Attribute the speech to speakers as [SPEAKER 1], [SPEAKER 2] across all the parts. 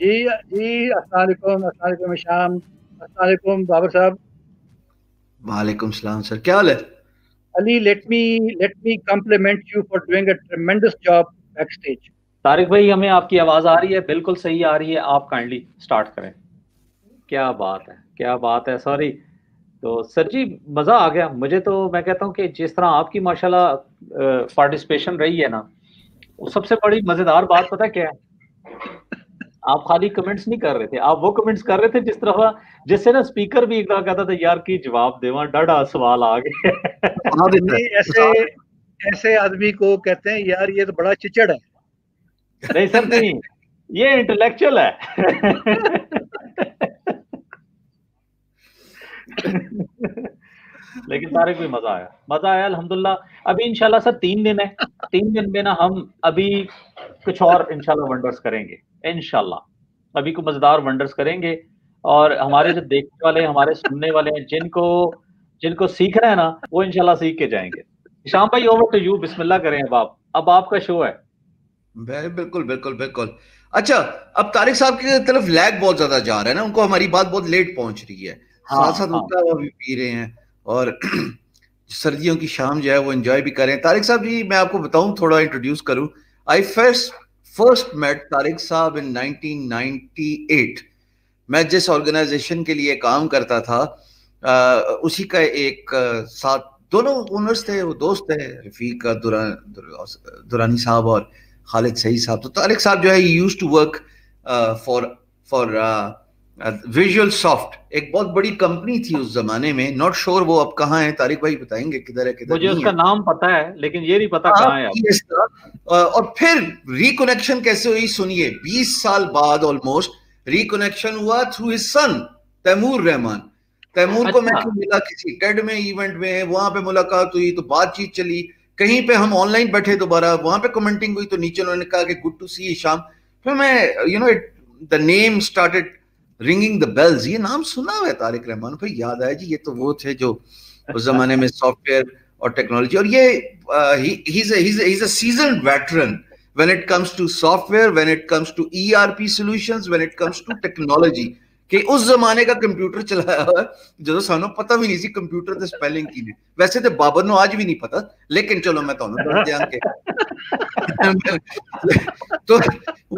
[SPEAKER 1] जी जी, अस्सलाम वालेकुम, अस्सलाम वालेकुम शाम, अस्सलाम वालेकुम बाबर साहब।
[SPEAKER 2] वालेकुम सलाम सर, क्या हाल है?
[SPEAKER 1] Ali, let me compliment you for doing a tremendous job backstage.
[SPEAKER 3] Tariq भाई, हमें आपकी आवाज़ आ रही है, बिल्कुल सही आ रही है। आप काइंडली स्टार्ट करें। क्या बात है, क्या बात है। सॉरी। तो सर जी, मज़ा आ गया मुझे। तो मैं कहता हूँ कि जिस तरह आपकी माशाल्लाह पार्टिसिपेशन रही है ना, वो सबसे बड़ी मज़ेदार बात पता क्या है? आप खाली कमेंट्स नहीं कर रहे थे, आप वो कमेंट्स कर रहे थे जिससे ना स्पीकर भी एक तरह कहता था यार की जवाब देवा, डड़ा सवाल आ गए।
[SPEAKER 2] हाँ देता है।
[SPEAKER 1] नहीं, ऐसे ऐसे आदमी को कहते हैं यार ये तो बड़ा चिचड़ है।
[SPEAKER 3] नहीं सर, नहीं, ये इंटेलेक्चुअल है। लेकिन तारिक भी मजा आया, मजा आया अल्हम्दुलिल्लाह। अभी इंशाल्लाह सर 3 दिन है, 3 दिन में ना हम अभी कुछ और इंशाल्लाह वंडर्स करेंगे। इंशाल्लाह अभी को मजेदार वंडर्स करेंगे। और हमारे जो देखने वाले, हमारे सुनने वाले हैं, जिनको जिनको सीखना है ना, वो इंशाल्लाह सीख के जाएंगे। शाम भाई, ओवर टू यू। बिस्मिल्लाह करें। अब आपका शो है।
[SPEAKER 2] बिल्कुल बिल्कुल बिल्कुल। अच्छा, अब तारिक साहब की तरफ लैग बहुत ज्यादा जा रहा है ना, उनको हमारी बात बहुत लेट पहुंच रही है।
[SPEAKER 3] हाँ
[SPEAKER 2] साथ साथ
[SPEAKER 3] हाँ।
[SPEAKER 2] उसका वो भी पी रहे हैं और सर्दियों की शाम जो है वो एंजॉय भी करें। तारिक साहब जी, मैं आपको बताऊं, थोड़ा इंट्रोड्यूस करूं। आई फर्स्ट फर्स्ट मेट तारिक साहब इन 1998। मैं जिस ऑर्गेनाइजेशन के लिए काम करता था, उसी का एक साथ दोनों ओनर्स थे, वो दोस्त थे, रफीक दुरानी साहब और खालिद सही साहब। तो तारिक साहब जो है used to work for for visual soft, एक बहुत बड़ी कंपनी थी उस जमाने में। नॉट श्योर वो अब कहाँ है, तारिक भाई बताएंगे किधर है किधर
[SPEAKER 3] मुझे
[SPEAKER 2] नहीं
[SPEAKER 3] उसका
[SPEAKER 2] है।
[SPEAKER 3] नाम पता है, लेकिन ये नहीं पता
[SPEAKER 2] हाँ,
[SPEAKER 3] कहाँ है अब।
[SPEAKER 2] PS था। और फिर रिकनेक्शन कैसे हुई सुनिए। 20 साल बाद ऑलमोस्ट रिकनेक्शन हुआ through his son Taimur Rahman. Taimur को मैं
[SPEAKER 3] अच्छा।
[SPEAKER 2] मिला किसी टेड में इवेंट में, वहां पे मुलाकात हुई तो बातचीत चली। कहीं पे हम ऑनलाइन बैठे, दोबारा वहां पे कमेंटिंग हुई, तो नीचे उन्होंने कहा कि गुड टू सी शाम। फिर मैं the name started ringing the bells. ये नाम सुना हुआ है तारिक रहमान, फिर याद आया जी ये तो वो थे जो उस जमाने में सॉफ्टवेयर और टेक्नोलॉजी। और ये he's a seasoned veteran when it comes to software, when it comes to ERP solutions, when it comes to technology। कि उस जमाने का कंप्यूटर चलाया हुआ है जो सानू पता भी नहीं सी कंप्यूटर ते स्पेलिंग की ने। वैसे तो बाबर नो आज भी नहीं पता, लेकिन चलो मैं तो दस दियां के तो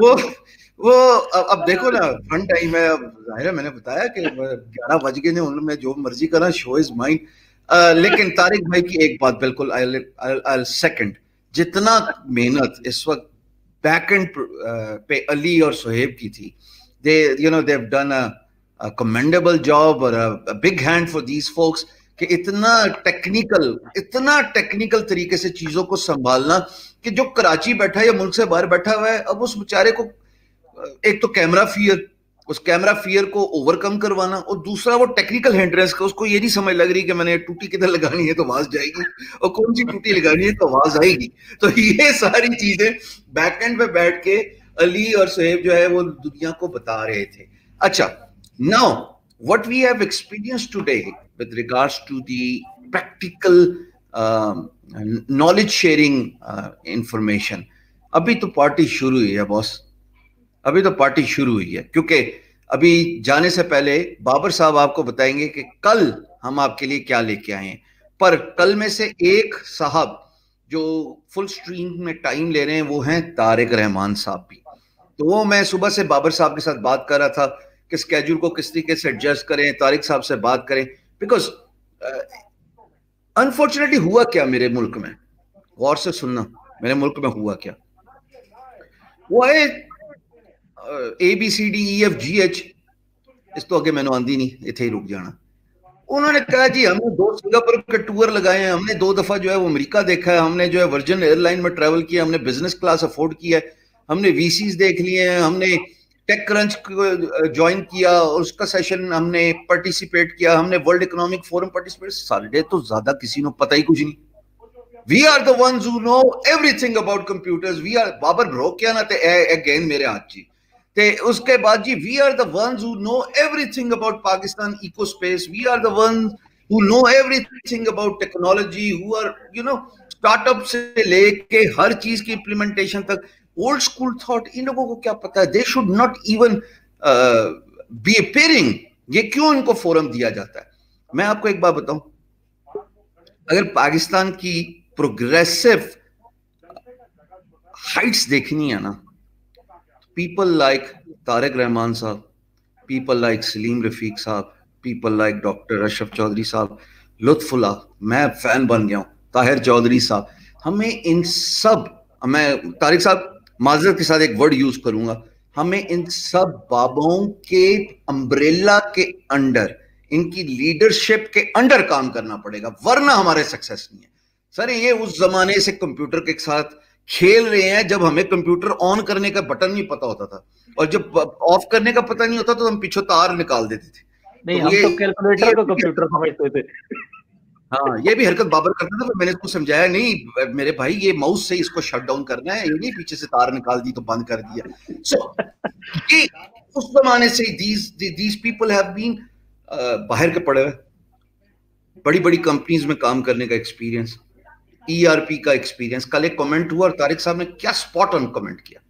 [SPEAKER 2] वो अब देखो ना, फन टाइम है। अब जाहिर है मैंने बताया कि 11 बज गए ने, उनमें जो मर्जी करा, शो इज माइंड। लेकिन तारिक भाई की एक बात बिल्कुल आई सेकंड, जितना मेहनत इस वक्त बैक एंड पे अली और सुहेब की थी, they they have done a commendable job और a big hand for these folks. कि इतना टेक्निकल तरीके से चीजों को संभालना, कि जो कराची बैठा है या मुल्क से बाहर बैठा हुआ है, अब उस बेचारे को एक तो कैमरा फियर, उस कैमरा फियर को ओवरकम करवाना, और दूसरा वो टेक्निकल हिंड्रेंस का उसको ये नहीं समझ लग रही कि मैंने टूटी किधर लगानी है तो आवाज जाएगी, और कौन सी टूटी लगानी है तो आवाज आएगी। तो ये सारी चीजें बैक एंड पे बैठ के अली और सुहेब जो है वो दुनिया को बता रहे थे। अच्छा, now what we have experience today with regards to the practical knowledge sharing information. अभी तो पार्टी शुरू हुई है बॉस, अभी तो पार्टी शुरू हुई है। क्योंकि अभी जाने से पहले बाबर साहब आपको बताएंगे कि कल हम आपके लिए क्या लेके आए हैं। पर कल में से एक साहब जो फुल स्ट्रीम में टाइम ले रहे हैं वो हैं तारिक रहमान साहब भी। तो वो मैं सुबह से बाबर साहब के साथ बात कर रहा था कि स्केड्यूल को किस तरीके से एडजस्ट करें, तारिक साहब से बात करें। बिकॉज अनफॉर्चुनेटली हुआ क्या मेरे मुल्क में, गौर से सुनना, मेरे मुल्क में हुआ क्या। वो है ABCDEFGH, इस तो अगे मैंने आंदी नहीं, इथे ही रुक जाना। उन्होंने कहा जी हमने 2 सिंगापुर के टूर लगाए हैं, हमने 2 दफा जो है वो अमेरिका देखा है, हमने जो है वर्जिन एयरलाइन में ट्रेवल किया, हमने बिजनेस क्लास अफोर्ड किया है, हमने VCs देख लिए हैं, हमने टेक क्रंच ज्वाइन किया और उसका सेशन हमने पार्टिसिपेट किया, हमने वर्ल्ड इकोनॉमिक फोरम पार्टिसिपेट। साढ़े तो ज्यादा किसी को पता ही कुछ नहीं। We are the ones who know everything about computers. We are Babar bro क्या ना ते अगेन मेरे हाथ जी। ते उसके बाद जी we are the ones who know everything about Pakistan ecospace. We are the ones who know everything about technology, who are startup से लेके हर चीज की इम्प्लीमेंटेशन तक ओल्ड स्कूल थॉट, इन लोगों को क्या पता है, they should not even be appearing, ये क्यों इनको फोरम दिया जाता है? मैं आपको एक बात बताऊं, अगर पाकिस्तान की प्रोग्रेसिव हाइट्स देखनी है ना, पीपल लाइक तारिक रहमान साहब, पीपल लाइक सलीम रफीक साहब, people like doctor Ashraf Chaudhry साहब, लुत्फुल्लाह, मैं फैन बन गया हूं, ताहिर चौधरी साहब, हमें इन सब, मैं तारिक साहब माजरत के साथ एक वर्ड यूज करूंगा, हमें इन सब बाबों के अम्ब्रेला के अंडर, इनकी लीडरशिप के अंडर काम करना पड़ेगा, वरना हमारे सक्सेस नहीं है। सर ये उस जमाने से कंप्यूटर के साथ खेल रहे हैं जब हमें कंप्यूटर ऑन करने का बटन नहीं पता होता था, और जब ऑफ करने का पता नहीं होता तो हम पीछे तार निकाल देते थे।
[SPEAKER 3] नहीं, हम तो कैलकुलेटर को कंप्यूटर समझते थे।
[SPEAKER 2] हाँ, ये भी हरकत बाबर करता था, तो मैंने इसको समझाया, नहीं मेरे भाई ये माउस से इसको शट डाउन करना है, ये नहीं पीछे से तार निकाल दी तो बंद कर दिया। सो ये उस जमाने से दीज पीपल हैव बीन बाहर के पड़े हुए, बड़ी बड़ी कंपनीज में काम करने का एक्सपीरियंस, ERP का एक्सपीरियंस। कल एक कमेंट हुआ और तारिक साहब ने क्या स्पॉट ऑन कमेंट किया,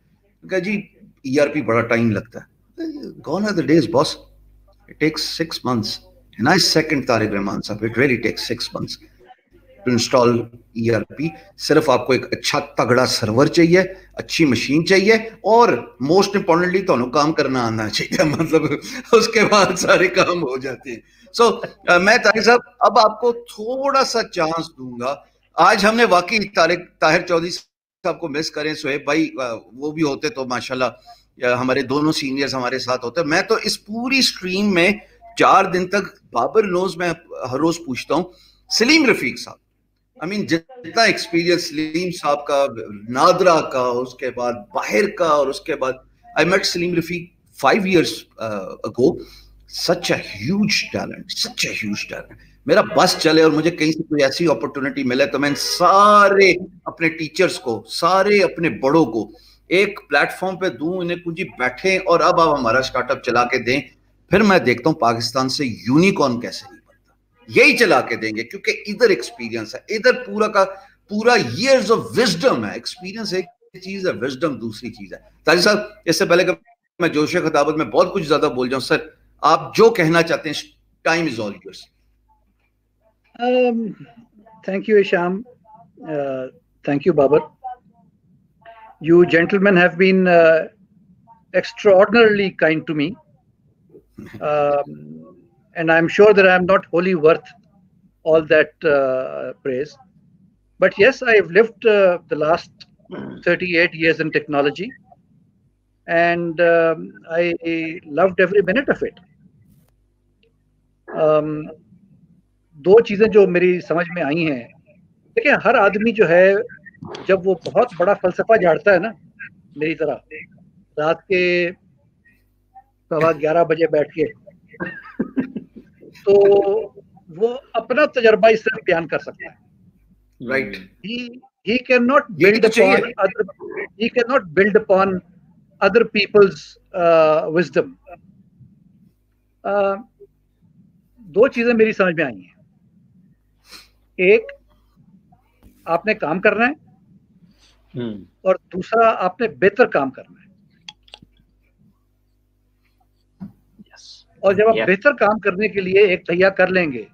[SPEAKER 2] कहा जी ERP बड़ा टाइम लगता है। Gone are the days boss, it takes 6 months, and I second Tariq Rahman साहब, it really takes 6 months to install ERP। सिर्फ आपको एक अच्छा तगड़ा सर्वर चाहिए, अच्छी मशीन चाहिए, और मोस्ट इंपॉर्टेंटली तो काम करना आना चाहिए, मतलब उसके बाद सारे काम हो जाते हैं। सो मैं तारिक साहब अब आपको थोड़ा सा चांस दूंगा। आज हमने वाकई ताहिर चौधरी साहब को मिस करें, सुहेब भाई वो भी होते तो माशाल्लाह, हमारे दोनों सीनियर्स हमारे साथ होते। मैं तो इस पूरी स्ट्रीम में 4 दिन तक बाबर नोज में हर रोज पूछता हूँ, सलीम रफीक साहब, आई मीन जितना एक्सपीरियंस सलीम साहब का, नादरा का, उसके बाद बाहर का, और उसके बाद I met Salim Rafiq 5 years ago, such a huge talent. मेरा बस चले और मुझे कहीं से कोई ऐसी अपॉर्चुनिटी मिले तो मैं सारे अपने टीचर्स को, सारे अपने बड़ों को एक प्लेटफॉर्म पे दूं, इन्हें कुछ बैठे और अब आप हमारा स्टार्टअप चला के दें, फिर मैं देखता हूं पाकिस्तान से यूनिकॉर्न कैसे नहीं बनता, यही चला के देंगे, क्योंकि इधर एक्सपीरियंस है, इधर पूरा का पूरा years of wisdom है। एक्सपीरियंस एक चीज है, विजडम दूसरी चीज है। तारिक साहब, इससे पहले कि मैं जोश खिताबत में बहुत कुछ ज्यादा बोल जाऊं, सर आप जो कहना चाहते हैं, time is all yours.
[SPEAKER 1] Thank you, Isham. Thank you, Babar. You gentlemen have been extraordinarily kind to me, and I'm sure that I'm not wholly worth all that praise. But yes, I've lived the last 38 years in technology, and I loved every minute of it. दो चीजें जो मेरी समझ में आई हैं, देखिए हर आदमी जो है जब वो बहुत बड़ा फलसफा झाड़ता है ना, मेरी तरह रात के 11:15 बजे बैठ के, तो वो अपना तजर्बा इस तरह बयान कर सकता है।
[SPEAKER 2] Right,
[SPEAKER 1] he cannot build upon other people's wisdom. दो चीजें मेरी समझ में आई हैं, एक आपने काम करना है, और दूसरा आपने बेहतर काम करना है। और जब आप बेहतर काम करने के लिए एक तैयार कर लेंगे,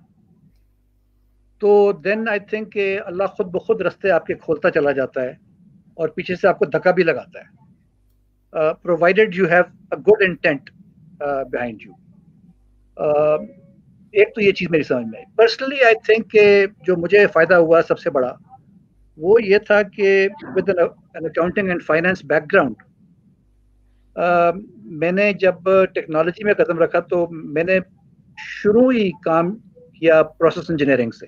[SPEAKER 1] तो देन आई थिंक अल्लाह खुद ब खुद रास्ते आपके खोलता चला जाता है और पीछे से आपको धक्का भी लगाता है, provided you have a good intent behind you. एक तो ये चीज़ मेरी समझ में आई। पर्सनली आई थिंक जो मुझे फ़ायदा हुआ सबसे बड़ा वो ये था कि with an accounting and finance background, मैंने जब टेक्नोलॉजी में कदम रखा तो मैंने शुरू ही काम किया प्रोसेस इंजीनियरिंग से,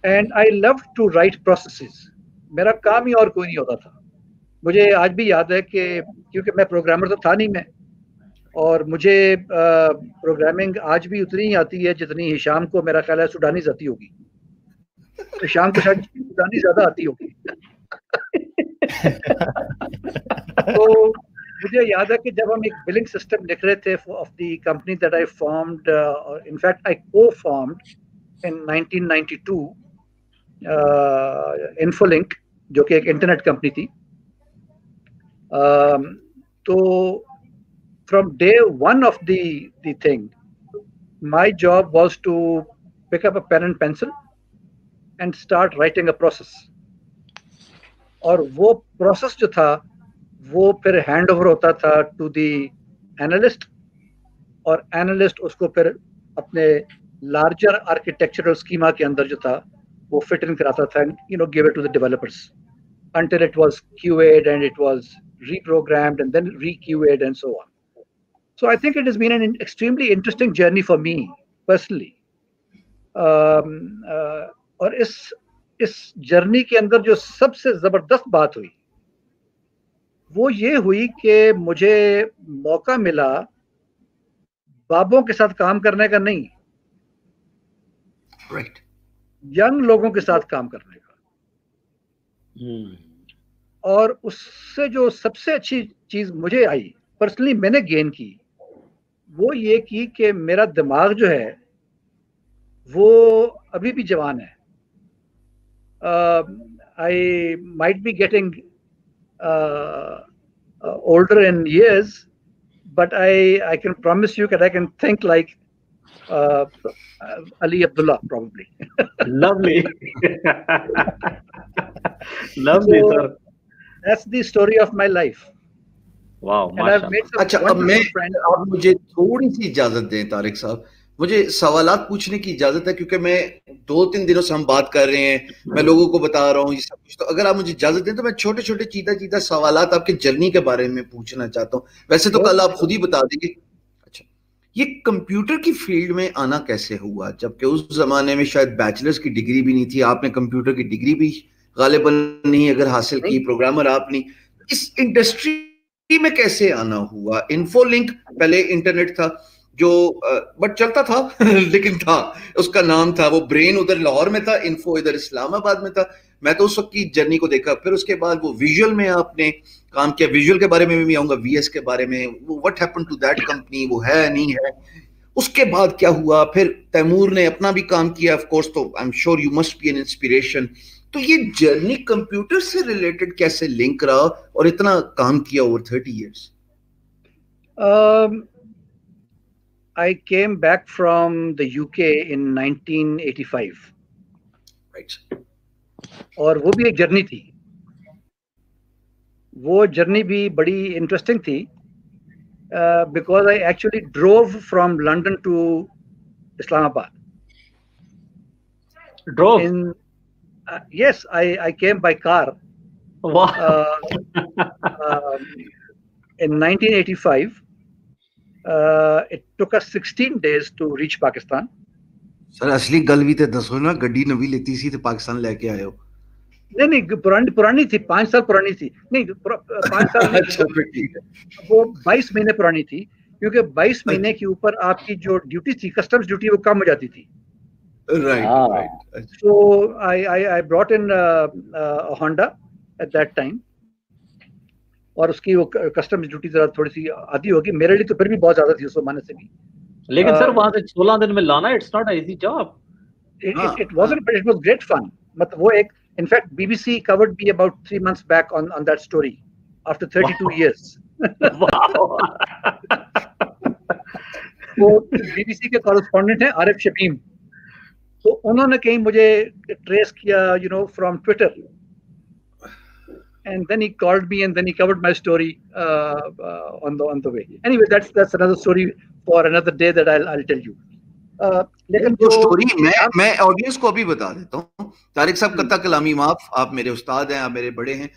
[SPEAKER 1] and I love to write processes. मेरा काम ही और कोई नहीं होता था। मुझे आज भी याद है कि क्योंकि मैं प्रोग्रामर तो था नहीं मैं, और मुझे प्रोग्रामिंग आज भी उतनी ही आती है जितनी हिशाम को मेरा ख्याल है सुडानीज आती होगी। हिशाम को शायद सुडानी ज्यादा आती होगी। तो मुझे याद है कि जब हम एक बिलिंग सिस्टम लिख रहे थे of the company that I formed, in fact I co-formed in 1992 Infolink, जो कि एक इंटरनेट कंपनी थी। तो from day one of the thing, my job was to pick up a pen and pencil and start writing a process. और वो process जो था वो फिर हैंड ओवर होता था टू द एनालिस्ट, और एनालिस्ट उसको फिर अपने लार्जर आर्किटेक्चरल स्कीमा के अंदर जो था वो फिट इन कराता था, you know, give it to the developers until it was QA'd and it was reprogrammed and then re-QA'd and so on. So I think it has been an extremely interesting journey for me personally. और इस journey के अंदर जो सबसे जबरदस्त बात हुई वो ये हुई कि मुझे मौका मिला बाबों के साथ काम करने का नहीं,
[SPEAKER 2] राइट,
[SPEAKER 1] यंग लोगों के साथ काम करने का। और उससे जो सबसे अच्छी चीज मुझे आई, पर्सनली मैंने गेन की, वो ये की कि मेरा दिमाग जो है वो अभी भी जवान है। I might be getting older in years, but I can promise you that I can think like Ali Abdullah probably.
[SPEAKER 3] Lovely. Lovely,
[SPEAKER 1] So,
[SPEAKER 3] sir.
[SPEAKER 1] that's the story of my life.
[SPEAKER 3] Wow,
[SPEAKER 1] And I've made some
[SPEAKER 2] अच्छा, अब मैं
[SPEAKER 1] friends.
[SPEAKER 2] आप मुझे थोड़ी सी इजाजत दें तारिक साहब, मुझे सवालात पूछने की इजाजत है, क्योंकि मैं 2-3 दिनों से हम बात कर रहे हैं, मैं लोगों को बता रहा हूँ ये सब कुछ। तो अगर आप मुझे इजाजत दें तो मैं छोटे छोटे चीता सवालात आपके जर्नी के बारे में पूछना चाहता हूँ। वैसे तो कल आप खुद ही बता देंगे। अच्छा, ये कंप्यूटर की फील्ड में आना कैसे हुआ, जबकि उस जमाने में शायद बैचलर्स की डिग्री भी नहीं थी, आपने कंप्यूटर की डिग्री भी गालिबन नहीं अगर हासिल की, प्रोग्रामर आप नहीं, इस इंडस्ट्री में कैसे आना हुआ? इन्फोलिंक पहले इंटरनेट था जो बट चलता था लेकिन था, उसका नाम था, वो ब्रेन उधर लाहौर में था, इन्फो इधर इस्लामाबाद में था। मैं तो उस वक्त की जर्नी को देखा। फिर उसके बाद वो विजुअल में आपने काम किया, विजुअल के बारे में भी आऊंगा, वीएस के बारे में, what happened to that company, वो है नहीं है, उसके बाद क्या हुआ? फिर तैमूर ने अपना भी काम किया ऑफ कोर्स, तो I am sure you must be an inspiration. तो ये जर्नी कंप्यूटर से रिलेटेड कैसे लिंक रहा और इतना काम किया over 30 years?
[SPEAKER 1] I came back from the UK in 1985.
[SPEAKER 2] Right.
[SPEAKER 1] और वो भी एक जर्नी थी। वो जर्नी भी बड़ी इंटरेस्टिंग थी because I actually drove from London to Islamabad.
[SPEAKER 3] Drove?
[SPEAKER 1] Yes, I came by car.
[SPEAKER 3] Wow.
[SPEAKER 1] In 1985. It took us 16 days to reach Pakistan.
[SPEAKER 2] Sir असली गल भी ते दसो ना, गड्डी नवी लेती सी ते पाकिस्तान लेके आए हो?
[SPEAKER 1] नहीं पुरानी थी, 5 साल पुरानी थी। नहीं 5 साल नहीं, वो 22 महीने पुरानी थी, क्योंकि 22 महीने के ऊपर आपकी जो ड्यूटी थी, कस्टम्स ड्यूटी, वो कम हो जाती थी।
[SPEAKER 2] Right.
[SPEAKER 1] So I brought in a Honda at that time, और उसकी वो कस्टम्स ड्यूटी जरा थोड़ी सी आधी होगी, मेरे लिए तो फिर भी बहुत ज्यादा थी उस जमाने से भी।
[SPEAKER 3] लेकिन सर वहां से 16 दिन में लाना, it's not easy job.
[SPEAKER 1] It wasn't, but it was great fun. मतलब वो एक, in fact BBC covered me about 3 months back on that story after 32 years.
[SPEAKER 3] Wow.
[SPEAKER 1] वो BBC के कॉरेस्पॉन्डेंट हैं आरिफ शमीम, तो उन्होंने कहीं मुझे ट्रेस किया, you know, from Twitter. And then he called me and then he covered my story on the way. Anyway, that's another story for another day that I'll tell you.
[SPEAKER 2] लेकिन जो story मैं audience को अभी बता देता हूँ, तारिक साहब कत्ता कलामी माफ, आप मेरे उस्ताद हैं, आप मेरे बड़े हैं,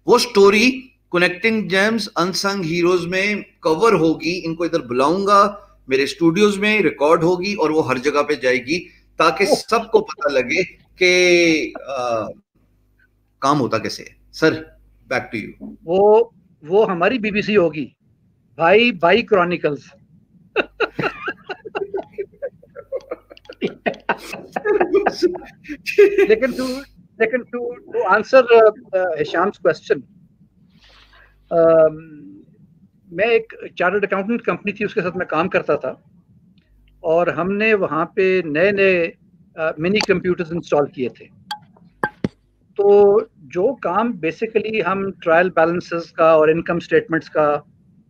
[SPEAKER 2] वो story connecting James unsung heroes में कवर होगी। इनको इधर बुलाऊंगा, मेरे स्टूडियोज में रिकॉर्ड होगी और वो हर जगह पे जाएगी, ताकि सबको पता लगे कि काम होता कैसे है। Sir back to you.
[SPEAKER 1] वो हमारी बीबीसी होगी, भाई क्रॉनिकल्स। लेकिन टू आंसर हिशाम्स क्वेश्चन, मैं एक चार्टर्ड अकाउंटेंट कंपनी थी, उसके साथ मैं काम करता था, और हमने वहां पे नए मिनी कंप्यूटर्स इंस्टॉल किए थे। तो जो काम बेसिकली हम ट्रायल बैलेंसेस का और इनकम स्टेटमेंट्स का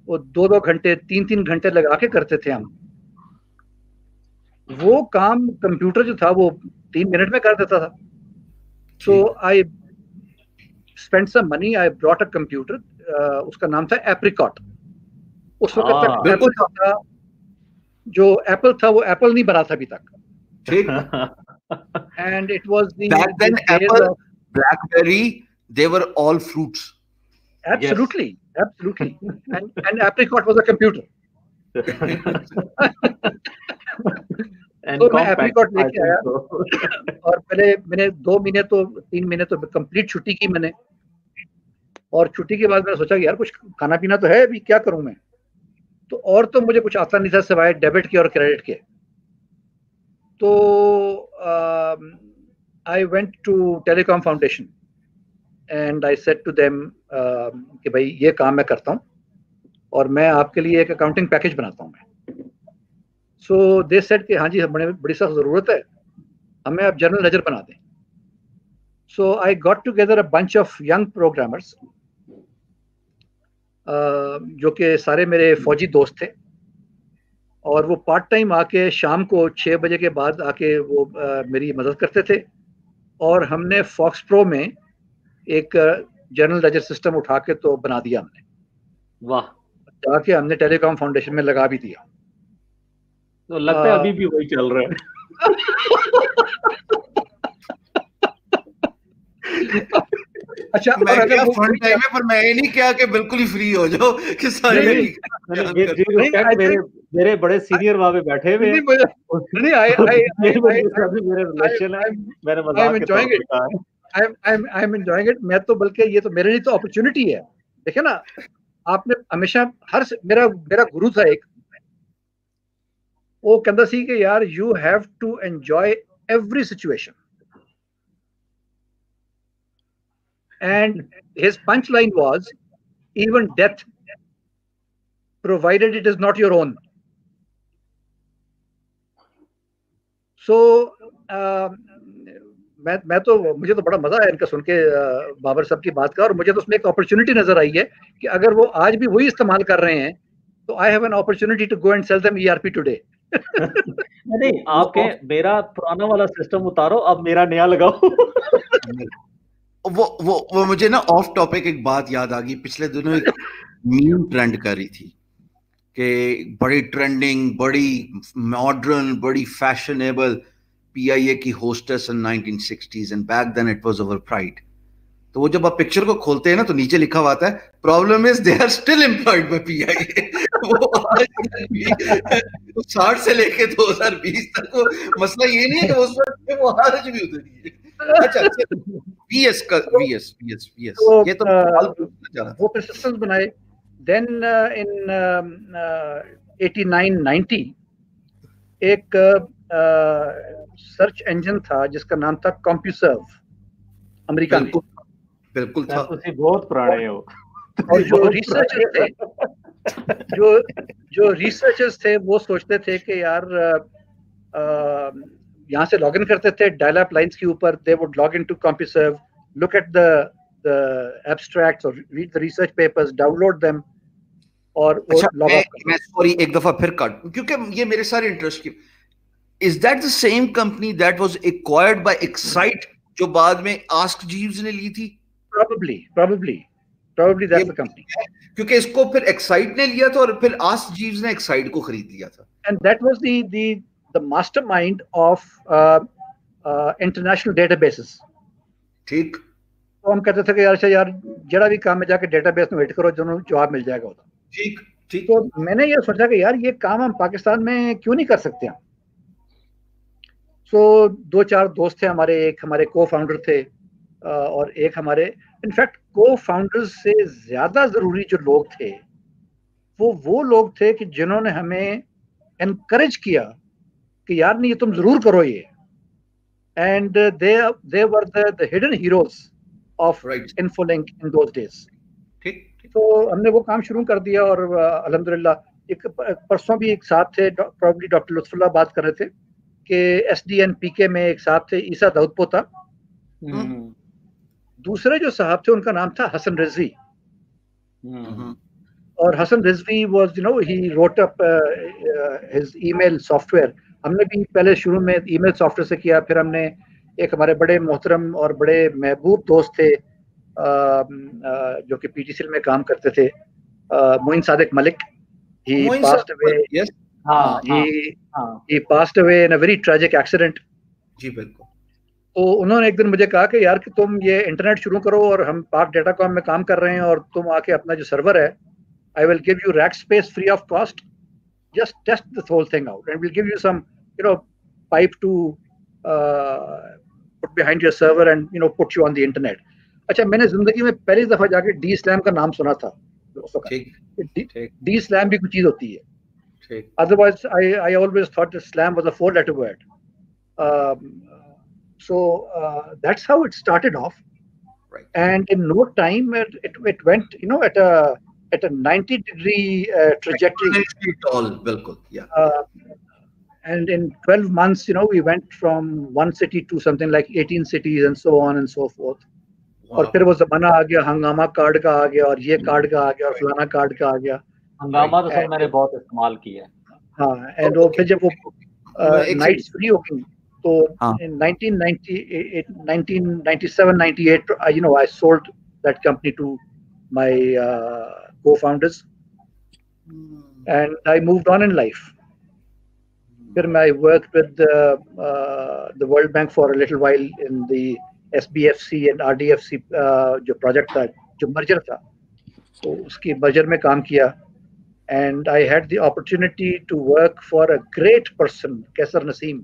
[SPEAKER 1] वो 2-2 घंटे 3-3 घंटे लगा के करते थे हम, वो काम कंप्यूटर जो था वो 3 मिनट में कर देता था। So I spend some money, I brought a computer, उसका नाम था एप्रिकॉट। उस वक्त तक
[SPEAKER 2] बिल्कुल
[SPEAKER 1] था, जो एप्पल था वो एप्पल नहीं बना था अभी तक।
[SPEAKER 2] ठीक।
[SPEAKER 1] And it was the
[SPEAKER 2] back then Apple, BlackBerry, they were all fruits.
[SPEAKER 1] Absolutely, absolutely. And apricot was a computer. तो मैं एप्रिकॉट लेके आया और पहले मैंने 2 महीने तो 3 महीने तो कंप्लीट छुट्टी की मैंने, और छुट्टी के बाद मैंने सोचा कि यार कुछ खाना पीना तो है, अभी क्या करूं मैं। तो और तो मुझे कुछ आता नहीं था सिवाय डेबिट के और क्रेडिट के। तो I went to telecom foundation and I said to them कि भाई ये काम मैं करता हूँ और मैं आपके लिए एक अकाउंटिंग पैकेज बनाता हूँ मैं। सो दे सेड कि हाँ जी, हमें बड़ी सख्त ज़रूरत है, हमें आप जनरल लेजर बना दें। So I got together a bunch of young programmers, जो कि सारे मेरे फौजी दोस्त थे, और वो पार्ट टाइम आके शाम को 6 बजे के बाद आके वो मेरी मदद करते थे। और हमने फॉक्स प्रो में एक जनरल लेजर सिस्टम उठा के तो बना दिया हमने।
[SPEAKER 3] वाह।
[SPEAKER 1] जाके हमने टेलीकॉम फाउंडेशन में लगा भी दिया।
[SPEAKER 3] तो लगता है अभी भी वही चल रहा है।
[SPEAKER 1] अच्छा,
[SPEAKER 2] मैं क्या फन टाइम है, पर मैं ये नहीं क्या कि बिल्कुल ही फ्री हो जाओ कि सारे
[SPEAKER 3] मेरे बड़े सीनियर वहां पे बैठे हुए हैं।
[SPEAKER 1] नहीं, आई एम एंजॉयिंग इट। मैं तो बल्कि ये तो मेरे लिए तो अपॉर्चुनिटी है। देखिए ना, आपने हमेशा मेरा गुरु था एक, वो कहता सी कि यार you have to enjoy every situation, and his punchline was even death, provided it is not your own. So मैं तो, मुझे तो बड़ा मजा आया इनका सुन के, बाबर साहब की बात का, और मुझे तो उसमें एक अपॉर्चुनिटी नजर आई है कि अगर वो आज भी वही इस्तेमाल कर रहे हैं तो I have an opportunity to go and sell them ERP today.
[SPEAKER 3] नहीं, आपके मेरा पुराना वाला सिस्टम उतारो, अब मेरा नया लगाओ।
[SPEAKER 2] वो मुझे ना ऑफ टॉपिक एक बात याद आ गई। पिछले दिनों एक मीम ट्रेंड कर रही थी कि बड़ी ट्रेंडिंग, बड़ी मॉडर्न, बड़ी फैशनेबल PIA की hostess in 1960s and back then it was our pride. तो वो जब आप पिक्चर को खोलते हैं ना तो नीचे लिखा हुआ आता है problem is they are still employed by PIA। वो 60 से लेके 2020 तक वो मसला ये नहीं है कि उस वक्त वो आज भी उधर ही है। अच्छा, VS ये तो
[SPEAKER 1] वो सिस्टम्स बनाए। देन इन 89-90 एक सर्च इंजन था जिसका नाम था CompuServe, अमेरिका में।
[SPEAKER 2] बिल्कुल था।
[SPEAKER 3] तो बहुत पुराने हो।
[SPEAKER 1] और जो रिसर्चर्स थे वो सोचते थे कि यार यहाँ से लॉगिन करते थे डायल अप लाइंस के ऊपर, they would log into CompuServe, look at the abstracts और read the research papers, download them और
[SPEAKER 2] अच्छा, मैं सॉरी एक दफा फिर काट, क्योंकि ये मेरे सारे इंटरेस्ट की। Is that the same company that was acquired by excite जो बाद में आस्क जीव्स ने ली थी? Probably that's the company. क्योंकि इसको फिर एक्साइट ने लिया था और फिर आस्क जीव्स ने एक्साइट को खरीद लिया था।
[SPEAKER 1] And that was the mastermind of international databases.
[SPEAKER 2] ठीक।
[SPEAKER 1] तो हम कहते थे कि यार जरा भी काम में जाके डेटाबेस में वेट करो, जो जवाब मिल जाएगा उधर।
[SPEAKER 2] ठीक ठीक।
[SPEAKER 1] तो मैंने ये सोचा कि यार ये काम हम पाकिस्तान में क्यों नहीं कर सकते हैं। सो 2-4 दोस्त थे हमारे, एक हमारे को-फाउंडर थे और एक हमारे, इनफैक्ट को-फाउंडर्स से ज्यादा जरूरी जो लोग थे वो लोग थे कि जिन्होंने हमें एनकरेज किया कि यार नहीं, ये तुम जरूर करो ये। And they were the hidden heroes of Infolink in those days.
[SPEAKER 2] ठीक।
[SPEAKER 1] तो हमने वो काम शुरू कर दिया और अल्हम्दुलिल्लाह एक परसों भी एक साथ थे, प्रॉब्ली डॉक्टर लुत्फुल्लाह बात कर रहे थे कि SDN PK में एक साथ थे ईसा दाऊदपो था, दूसरे जो साहब थे उनका नाम था हसन रिजवी, और Hasan Rizvi was he wrote up his email software. हमने भी पहले शुरू में ईमेल सॉफ्टवेयर से किया, फिर हमने एक हमारे बड़े मोहतरम और बड़े महबूब दोस्त थे जो कि पीटीसीएल में काम करते थे, Moin Sadiq Malik. He passed away.
[SPEAKER 2] Yes.
[SPEAKER 1] He passed away in a very tragic accident.
[SPEAKER 2] जी बिल्कुल।
[SPEAKER 1] तो उन्होंने एक दिन मुझे कहा कि यार कि तुम ये इंटरनेट शुरू करो, और हम पाक डेटाकॉम में काम कर रहे हैं, और तुम आके अपना जो सर्वर है, I will give you rack space free of cost. Just test this whole thing out, and we'll give you some pipe to put behind your server and put you on the internet. अच्छा, मैंने जिंदगी में पहली दफा जाके D slam का नाम सुना था। डी स्लैम भी कुछ चीज होती है, otherwise I always thought that slam was a 4-letter word. So that's how it started off,
[SPEAKER 2] right.
[SPEAKER 1] And in no time it went at a 90-degree trajectory.
[SPEAKER 2] Tall, bilkul, yeah.
[SPEAKER 1] And in 12 months we went from one city to something like 18 cities and so on and so forth. और फिर वो जमाना आ गया, हंगामा card का आ गया, और ये कार्ड का आ गया, और फलाना कार्ड का आ गया।
[SPEAKER 3] हंगामा तो सर मैंने बहुत इस्तेमाल किया है।
[SPEAKER 1] हाँ, एंड वो फिर जब वो नाइट्स फ्री हो गई तो in 1997-98 I sold that company to my co-founders and I moved on in life. Then I worked with the World Bank for a little while in the SBFC and RDFC जो project था, जो merger था, तो उसकी merger में काम किया। And I had the opportunity to work for a great person, Kaisar Naseem,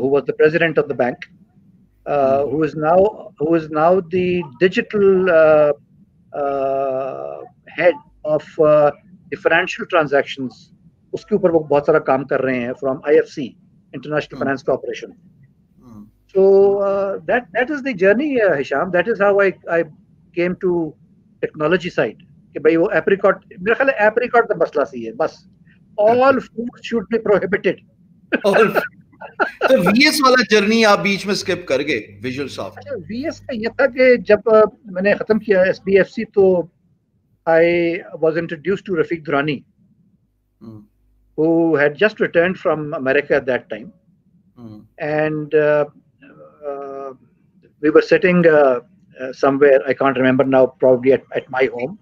[SPEAKER 1] who was the president of the bank, who is now the digital head of the financial transactions. उसके ऊपर वो बहुत सारा काम कर रहे हैं from IFC, International Finance Corporation. So that is the journey, Hisham. That is how I came to technology side. कि भाई वो apricot, मेरा ख्याल है apricot का मसला सी है बस। All food should be prohibited.
[SPEAKER 2] तो VS वाला जर्नी आप बीच में स्किप कर गए विजुअलसॉफ्ट।
[SPEAKER 1] अच्छा, VS का ये था कि जब मैंने खत्म किया SBFC तो I was introduced to Rafiq Durrani, who had just returned from America at that time, and we were sitting somewhere, I can't remember now, probably at my home,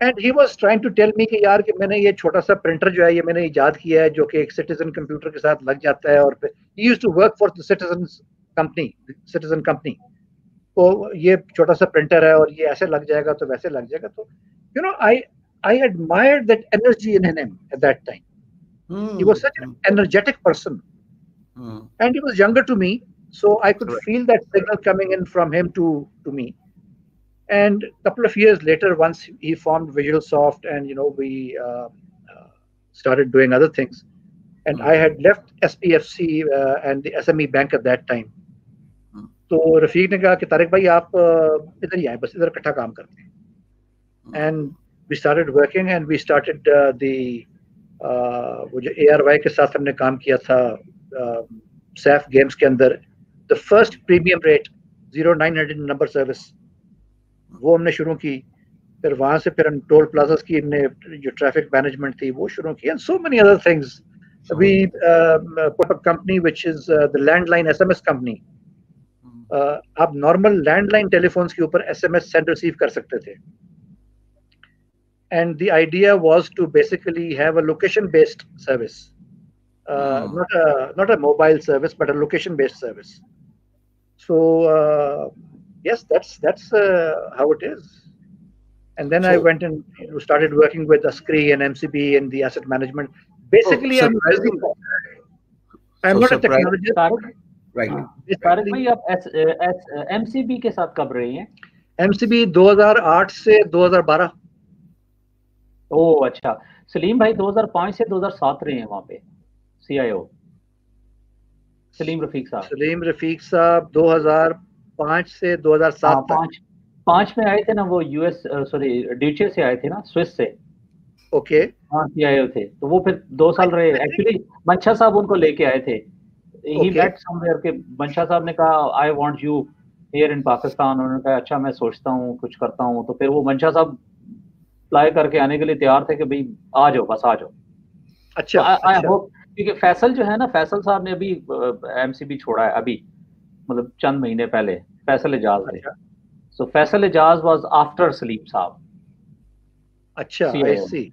[SPEAKER 1] and he was trying to tell me कि यार कि मैंने ये छोटा सा printer जो है ये मैंने इजाद किया है जो कि एक सिटीजन कंप्यूटर के साथ लग जाता है, और he used to work for the citizen company, तो ये छोटा सा प्रिंटर है और ये ऐसे लग जाएगा तो वैसे लग जाएगा। तो I admired that energy in him at that time. He was such an energetic person, and he was younger to me, so I could feel that signal coming in from him to me. And a couple of years later, once he formed VisualSoft, and we started doing other things, and I had left SPFC and the SME Bank at that time. तो रफीक ने कहा कि तारिक भाई आप इधर ही आए, बस इधर इकट्ठा काम करते हैं। And we started working, and we started वो जो ARY के साथ हमने काम किया था सैफ गेम्स के अंदर, the first premium rate 0900 number service वो हमने शुरू की। फिर वहां से फिर हम टोल प्लाजास की हमने जो ट्रैफिक मैनेजमेंट थी वो शुरू की, and so many other things. We put a company which is the landline SMS company. आप नॉर्मल लैंडलाइन टेलीफोन्स के ऊपर SMS सेंड रिसीव कर सकते थे, and the idea was to basically have a location based service, not a mobile service but a location based service. So yes, that's how it is. And then I went and started working with Askri and MCB in the asset management. Basically I'm not a technologist.
[SPEAKER 2] Right.
[SPEAKER 3] Tariq भाई आप MCB के साथ कब रहे हैं?
[SPEAKER 1] MCB 2008 से 2012।
[SPEAKER 3] ओह अच्छा। सलीम भाई 2005 से 2007 रहे हैं वहाँ पे CIO। सलीम रफीक साहब 2005 से 2007 तक। 5 में आए थे ना वो ड्यूचे से आए थे ना, स्विस से।
[SPEAKER 1] ओके।
[SPEAKER 3] हाँ CIO थे, तो वो फिर 2 साल रहे। एक्चुअली मंशा साहब उनको लेके आए थे। He met somewhere के मंशा साहब ने कहा I want you here in Pakistan. उन्होंने कहा अच्छा मैं सोचता हूँ कुछ करता हूँ, तो फिर वो मंशा साहब अप्लाई करके आने के लिए तैयार थे कि भाई आ जाओ, बस आ जाओ। तो
[SPEAKER 1] अच्छा
[SPEAKER 3] आई
[SPEAKER 1] अच्छा
[SPEAKER 3] होप, क्योंकि फैसल जो है ना, फैसल साहब ने अभी एमसीबी छोड़ा है अभी, मतलब चंद महीने पहले, फैसल एजाज ने।
[SPEAKER 1] अच्छा
[SPEAKER 3] सो फैसल एजाज वाज आफ्टर सलीम साहब,
[SPEAKER 1] अच्छा, I
[SPEAKER 3] सीआईओ में।
[SPEAKER 1] see.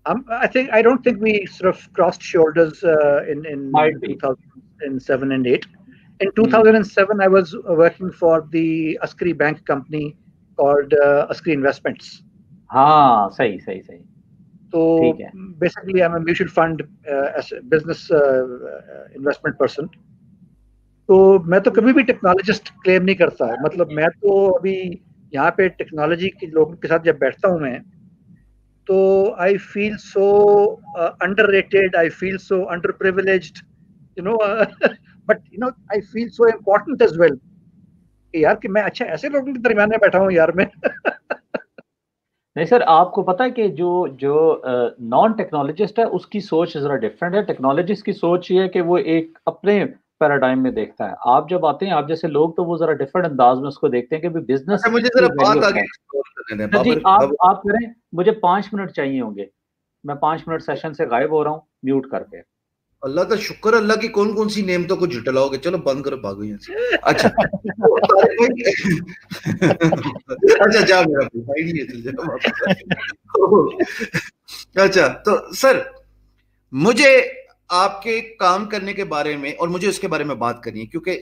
[SPEAKER 1] I don't think we sort of crossed shoulders in
[SPEAKER 3] might be.
[SPEAKER 1] 2007 and 8. In 2007, I was working for the Askari Bank company called Askari Investments.
[SPEAKER 3] हाँ सही सही सही,
[SPEAKER 1] So
[SPEAKER 3] ठीक है।
[SPEAKER 1] basically, I'm a mutual fund as a business investment person. तो मैं तो कभी भी टेक्नोलॉजिस्ट क्लेम नहीं करता है, मतलब मैं तो अभी यहाँ पे टेक्नोलॉजी के लोगों के साथ जब बैठता हूँ मैं, तो I feel so underrated, I feel so underprivileged, you know, but you know I feel so important as well, यार कि मैं अच्छा ऐसे लोगों के दरमियान में बैठा हूँ यार मैं।
[SPEAKER 3] नहीं सर, आपको पता है कि जो जो नॉन टेक्नोलॉजिस्ट है उसकी सोच ज़रा डिफरेंट है। टेक्नोलॉजिस्ट की सोच ये है कि वो एक अपने पैराडाइम में देखता है। आप जब आते हैं, आप जैसे लोग, तो वो ज़रा डिफरेंट अंदाज में उसको देखते हैं कि भाई बिजनेस
[SPEAKER 2] अच्छा, मुझे
[SPEAKER 3] की
[SPEAKER 2] जरा
[SPEAKER 3] वैल्यू
[SPEAKER 2] बात
[SPEAKER 3] क्या
[SPEAKER 2] आगे
[SPEAKER 3] है।
[SPEAKER 2] एक्सप्लोर करने दें
[SPEAKER 3] सर जी,
[SPEAKER 2] बाबर।
[SPEAKER 3] आप करें, मुझे 5 मिनट चाहिए होंगे, मैं 5 मिनट सेशन से गायब हो रहा हूँ, म्यूट करके।
[SPEAKER 2] अल्लाह का शुक्र, अल्लाह की कौन कौन सी नेम तो कुछ झुटलाओगे। चलो बंद करो, भागो यहाँ से। अच्छा तो तारिक भाई अच्छा जा, मेरा भाई नहीं है, चल जा वापस आ। अच्छा तो सर, मुझे आपके काम करने के बारे में और मुझे उसके बारे में बात करनी है, क्योंकि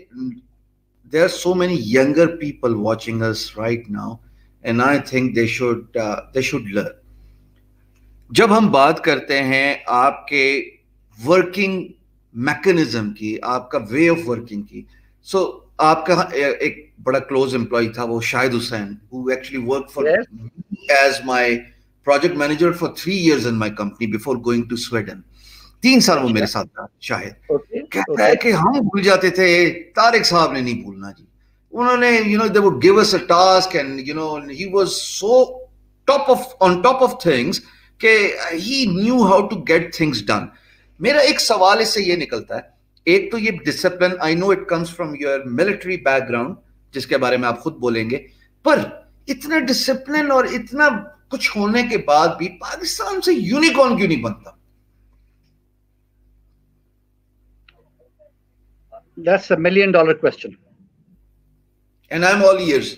[SPEAKER 2] there are so many younger people watching us right now, and I think they should learn. जब हम बात करते हैं आपके वर्किंग मैकेनिज्म की, आपका वे ऑफ वर्किंग की, सो आपका एक बड़ा क्लोज एम्प्लॉय था वो Shahid Hussain, who actually work for
[SPEAKER 1] Yes,
[SPEAKER 2] as my project manager for 3 years in my company before going to Sweden. 3 साल वो मेरे
[SPEAKER 1] अच्छा,
[SPEAKER 2] साथ था शाहिद।
[SPEAKER 1] ओके
[SPEAKER 2] कहता है
[SPEAKER 1] ओके,
[SPEAKER 2] कि हम भूल जाते थे, तारिक साहब ने नहीं भूलना जी। उन्होंने they would give us a task, and he was so top of things कि he knew how to get things done. मेरा एक सवाल इससे ये निकलता है, एक तो ये discipline, I know it comes from your military background, जिसके बारे में आप खुद बोलेंगे, पर इतना डिसिप्लिन और इतना कुछ होने के बाद भी पाकिस्तान से यूनिकॉर्न क्यों नहीं बनता?
[SPEAKER 1] that's a $1 million question.
[SPEAKER 2] And I'm all ears.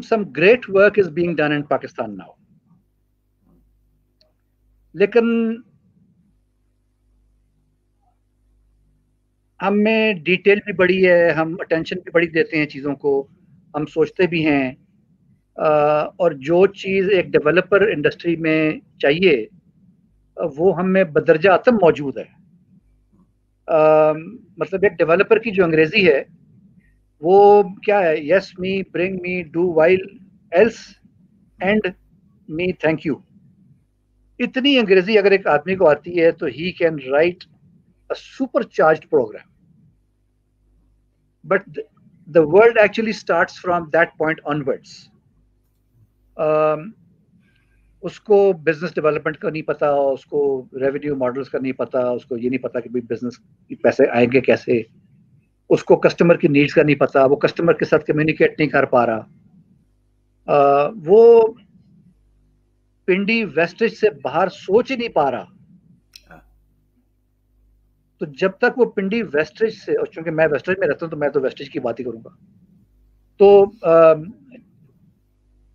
[SPEAKER 1] Some great work is being done in Pakistan now, लेकिन हम में डिटेल भी बड़ी है, हम अटेंशन भी बड़ी देते हैं चीज़ों को, हम सोचते भी हैं, और जो चीज़ एक डेवलपर इंडस्ट्री में चाहिए वो हम में बदरजा आतम मौजूद है। मतलब एक डेवलपर की जो अंग्रेजी है वो क्या है, yes me, bring me, do while, else, and me, thank you. इतनी अंग्रेजी अगर एक आदमी को आती है तो he can write a supercharged program, but the world actually starts from that point onwards. उसको बिजनेस डेवलपमेंट का नहीं पता, उसको रेवेन्यू मॉडल्स का नहीं पता, उसको ये नहीं पता कि भाई बिजनेस की पैसे आएंगे कैसे, उसको कस्टमर की नीड्स का नहीं पता, वो कस्टमर के साथ कम्युनिकेट नहीं कर पा रहा, वो पिंडी वेस्टेज से बाहर सोच ही नहीं पा रहा। तो जब तक वो पिंडी वेस्टेज से, और चूंकि मैं वेस्टेज में रहता हूँ तो मैं तो वेस्टेज की बात ही करूंगा, तो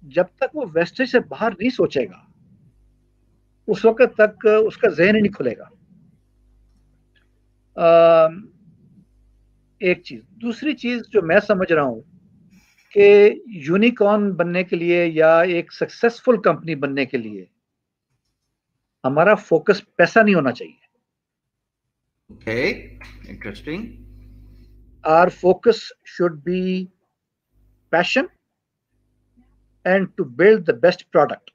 [SPEAKER 1] जब तक वो वेस्टेज से बाहर नहीं सोचेगा उस वक्त तक उसका जहन ही नहीं खुलेगा। एक चीज, दूसरी चीज जो मैं समझ रहा हूं कि यूनिकॉर्न बनने के लिए या एक सक्सेसफुल कंपनी बनने के लिए हमारा फोकस पैसा नहीं होना चाहिए।
[SPEAKER 2] Okay, interesting.
[SPEAKER 1] Our focus should be passion and to build the best product.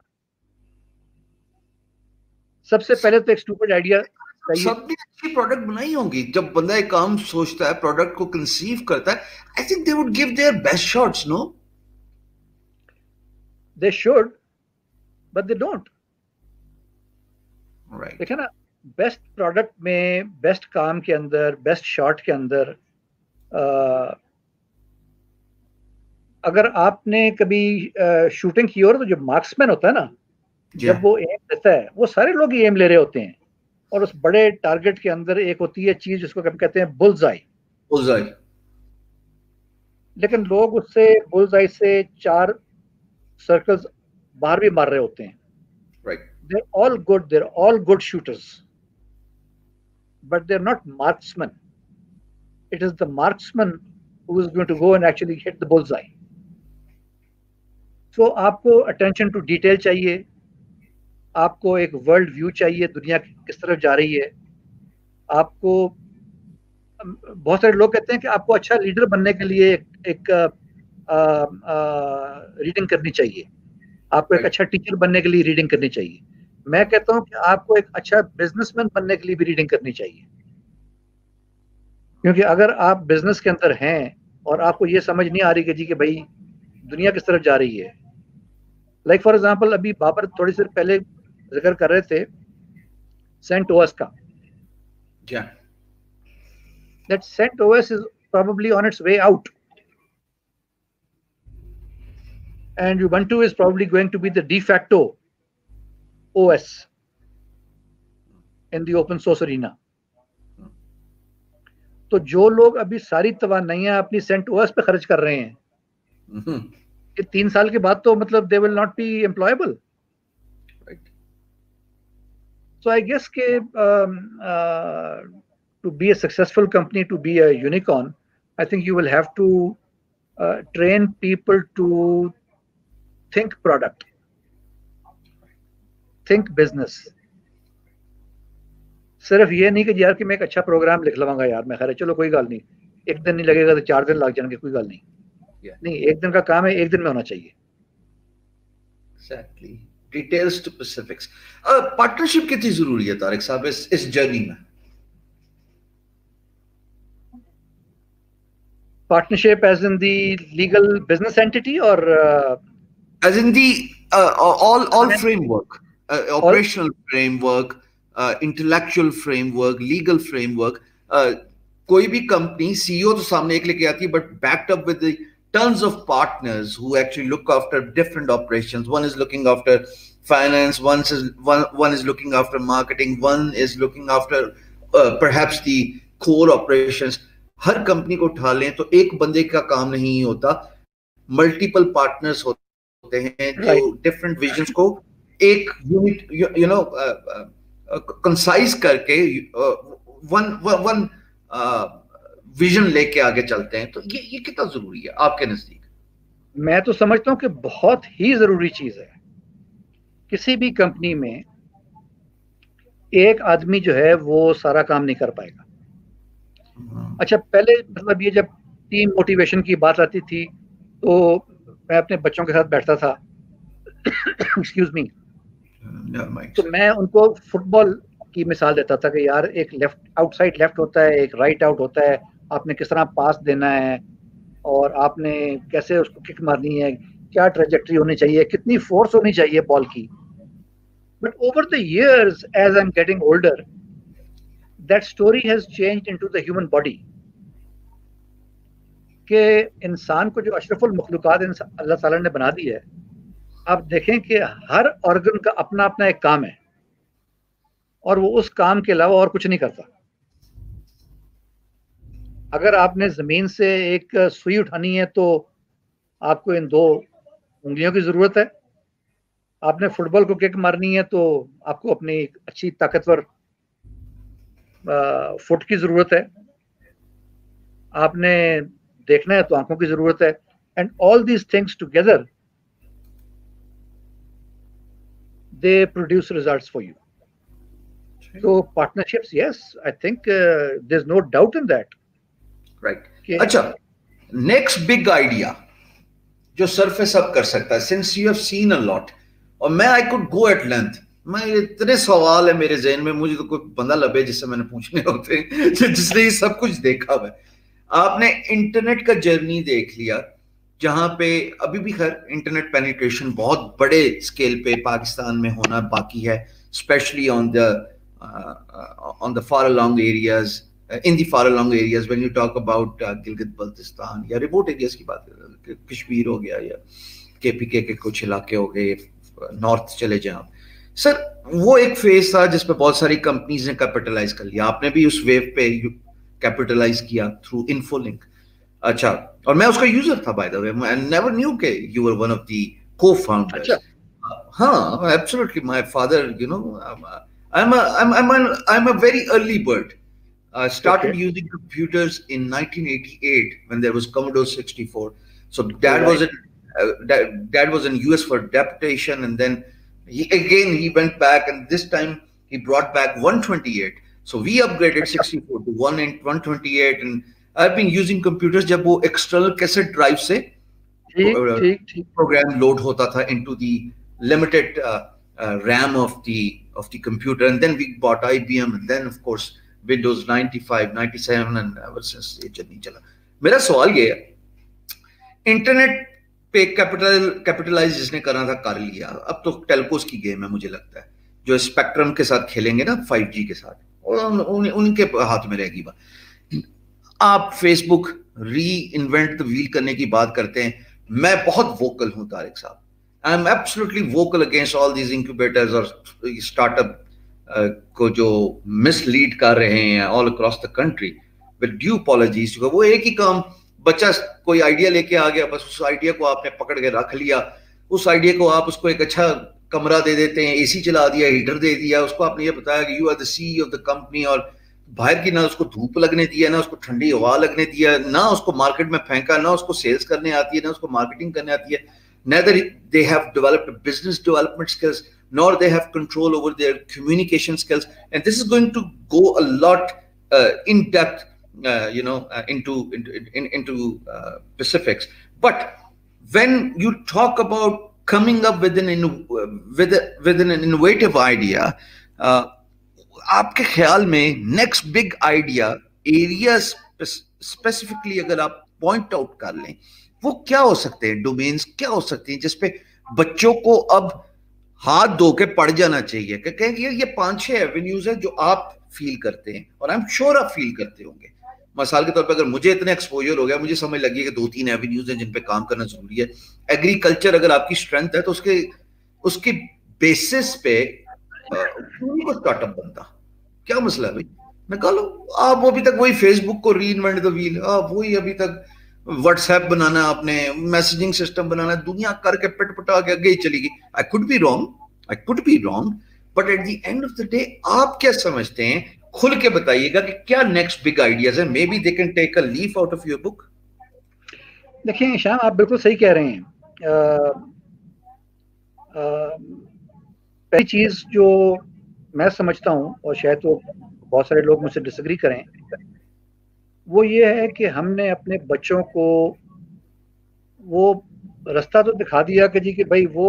[SPEAKER 1] सबसे पहले तो एक स्टूपिड आइडिया चाहिए।
[SPEAKER 2] सबने अच्छी प्रोडक्ट बनाई होंगी। जब बंदा एक काम सोचता है, प्रोडक्ट को कंसीव करता है, I think they would give their best shots, no?
[SPEAKER 1] They should, but they don't.
[SPEAKER 2] Right.
[SPEAKER 1] देखिए ना, बेस्ट प्रोडक्ट में, बेस्ट काम के अंदर, बेस्ट शॉट के अंदर, अगर आपने कभी शूटिंग की हो तो जो मार्क्समैन होता है ना, जब वो एम लेता है, वो सारे लोग एम ले रहे होते हैं, और उस बड़े टारगेट के अंदर एक होती है चीज जिसको हम कहते हैं बुल्सआई।
[SPEAKER 2] बुल्सआई।
[SPEAKER 1] लेकिन लोग उससे बुल्सआई से 4 सर्कल्स बाहर भी मार रहे होते हैं।
[SPEAKER 2] Right.
[SPEAKER 1] they're all good shooters, but they're not marksmen. It is the marksman who is going to go and actually hit the bullseye. So आपको अटेंशन टू डिटेल चाहिए, आपको एक वर्ल्ड व्यू चाहिए, दुनिया किस तरफ जा रही है। आपको, बहुत सारे लोग कहते हैं कि आपको अच्छा लीडर बनने के लिए एक रीडिंग करनी चाहिए, आपको एक अच्छा टीचर बनने के लिए रीडिंग करनी चाहिए। मैं कहता हूं कि आपको एक अच्छा बिजनेसमैन बनने के लिए भी रीडिंग करनी चाहिए, क्योंकि अगर आप बिजनेस के अंदर हैं और आपको ये समझ नहीं आ रही कि जी कि भाई दुनिया किस तरफ जा रही है। लाइक फॉर एग्जांपल, अभी बाबर थोड़ी देर पहले जिक्र कर रहे थे CentOS का। That CentOS is probably on its way out, and Ubuntu is probably going to be the de facto OS in the open source arena. तो जो लोग अभी सारी तवानाइयां अपनी CentOS पे खर्च कर रहे हैं, ये 3 साल के बाद तो मतलब they will not be employable. Right. So I guess के to be a successful company, to be a unicorn, I think you will have to train people to think product, think business. सिर्फ ये नहीं कि यार कि मैं एक अच्छा प्रोग्राम लिख लवांगा यार, मैं खैर चलो कोई गल नहीं, एक दिन नहीं लगेगा तो 4 दिन लग जाएंगे, कोई गल नहीं। नहीं, एक दिन का काम है, एक दिन में होना चाहिए।
[SPEAKER 2] Exactly. Details to specifics. Partnership कितनी जरूरी है तारिक साहब इस जर्नी में?
[SPEAKER 1] Partnership as in the legal business entity, or
[SPEAKER 2] as in the all framework, operational framework, intellectual framework, legal framework. कोई भी कंपनी CEO तो सामने एक लेके आती है, but backed up with the tons of partners who actually look after different operations. One is looking after finance, one is looking after marketing, one is looking after perhaps the core operations. Her company को उठा लें तो एक बंदे का काम नहीं होता, मल्टीपल पार्टनर्स होते हैं जो डिफरेंट विजन्स को एक यूनिट यू नो कंसाइज करके वन विजन लेके आगे चलते हैं। तो ये कितना जरूरी है आपके नजदीक?
[SPEAKER 1] मैं तो समझता हूं कि बहुत ही जरूरी चीज है। किसी भी कंपनी में एक आदमी जो है वो सारा काम नहीं कर पाएगा। अच्छा, पहले मतलब ये जब टीम मोटिवेशन की बात आती थी तो मैं अपने बच्चों के साथ बैठता था एक्सक्यूज मी, तो मैं उनको फुटबॉल की मिसाल देता था कि यार एक लेफ्ट आउटसाइड लेफ्ट होता है, एक राइट आउट होता है, आपने किस तरह पास देना है और आपने कैसे उसको किक मारनी है, क्या ट्रेजेक्टरी होनी चाहिए, कितनी फोर्स होनी चाहिए बॉल की। But over the years as I am getting older, that story has changed into the human body, कि इंसान को जो अशरफुल मखलूकात अल्लाह ताला ने बना दी है, आप देखें कि हर ऑर्गन का अपना अपना एक काम है और वो उस काम के अलावा और कुछ नहीं करता। अगर आपने जमीन से एक सुई उठानी है तो आपको इन 2 उंगलियों की जरूरत है, आपने फुटबॉल को किक मारनी है तो आपको अपनी अच्छी ताकतवर फुट की जरूरत है, आपने देखना है तो आंखों की जरूरत है। And all these things together they produce results for you. So partnerships, yes, I think there's no doubt in that.
[SPEAKER 2] Right. अच्छा, next big idea जो surface up कर सकता है, since you have seen a lot, और मैं I could go at length, मैं इतने सवाल है मेरे ज़हन में, मुझे तो कोई बंदा लगे जिससे मैंने पूछने होते हैं जिसने ये सब कुछ देखा हुआ है। आपने इंटरनेट का जर्नी देख लिया, जहां पे अभी भी खैर इंटरनेट पेनिट्रेशन बहुत बड़े स्केल पे पाकिस्तान में होना बाकी है, specially on the on the far along areas, in the far along areas when you talk about Gilgit Baltistan या remote areas की बात करें, कश्मीर हो गया या KPK के कुछ इलाके हो गए, नॉर्थ चले जाएं आप सर, वो एक फेज था जिसपे बहुत सारी कंपनीज ने कैपिटलाइज कर लिया, आपने भी उस वेव पे कैपिटलाइज किया थ्रू इन्फोलिंक। अच्छा, और मैं उसका यूजर था by the way, I never knew के you were one of the co-founders. हाँ, absolutely, my father, you know, I'm a very early bird. I started using computers in 1988 when there was Commodore 64. So dad was in US for deputation, and then he went back, and this time he brought back 128. So we upgraded 64 to 128, and I've been using computers जब वो external cassette drive से program load होता था into the limited RAM of the computer, and then we bought IBM, and then of course Windows 95, 97, and ever since ये चलनी चला। मेरा सवाल ये है, इंटरनेट पे कैपिटलाइज जिसने करना था कर लिया, अब तो टेलकोस की गेम है मुझे लगता है, जो स्पेक्ट्रम के साथ खेलेंगे ना 5G के साथ, और उनके हाथ में रहेगी बात। आप फेसबुक री इन्वेंट द व्हील करने की बात करते हैं, मैं बहुत वोकल हूं तारिक साहब, I am absolutely vocal against all these incubators और स्टार्टअप को जो मिसलीड कर रहे हैं all across the country with due apologies. वो एक ही काम, बच्चा कोई आइडिया लेके आ गया, बस उस आइडिया को आपने पकड़ के रख लिया, उस आइडिया को आप उसको एक अच्छा कमरा दे देते हैं, एसी चला दिया, हीटर दे दिया, उसको आपने ये बताया कि you are the CEO of the company, और बाहर की ना उसको धूप लगने दिया, ना उसको ठंडी हवा लगने दिया, ना उसको मार्केट में फेंका, ना उसको सेल्स करने आती है, ना उसको मार्केटिंग करने आती है, neither they have developed business development skills nor they have control over their communication skills, and this is going to go a lot in depth into specifics. But when you talk about coming up with an innovative idea, आपके ख्याल में next big idea area specifically अगर आप point out कर लें, वो क्या हो सकते हैं, डोमेन्स क्या हो सकती हैं जिसपे बच्चों को अब हाथ धो के पड़ जाना चाहिए कि कहेंगे ये 5-6 एवेन्यूज है जो आप फील करते हैं, और आई एम श्योर आप फील करते होंगे। मिसाल के तौर पे अगर मुझे इतना एक्सपोजर हो गया, मुझे समझ लगी कि 2-3 एवेन्यूज हैं जिन पे काम करना जरूरी है। एग्रीकल्चर अगर आपकी स्ट्रेंथ है तो उसके बेसिस पे को स्टार्टअप बनता, क्या मसला है भाई, निकालो आप। अभी तक वही फेसबुक को री इन्वेंट द व्हील, वही अभी तक व्हाट्सएप बनाना, आपने मैसेजिंग सिस्टम बनाना, दुनिया करके पिटपटा के आगे ही चली गई। I could be wrong, but at the end of the day आप क्या समझते हैं, खुल के बताइएगा कि क्या नेक्स्ट बिग आइडियाज है, maybe they can take a leaf out of your book.
[SPEAKER 1] देखिए श्याम, आप बिल्कुल सही कह रहे हैं। पहली चीज जो मैं समझता हूं, और शायद तो बहुत सारे लोग मुझसे डिसएग्री करें, वो ये है कि हमने अपने बच्चों को वो रास्ता तो दिखा दिया कि जी कि भाई वो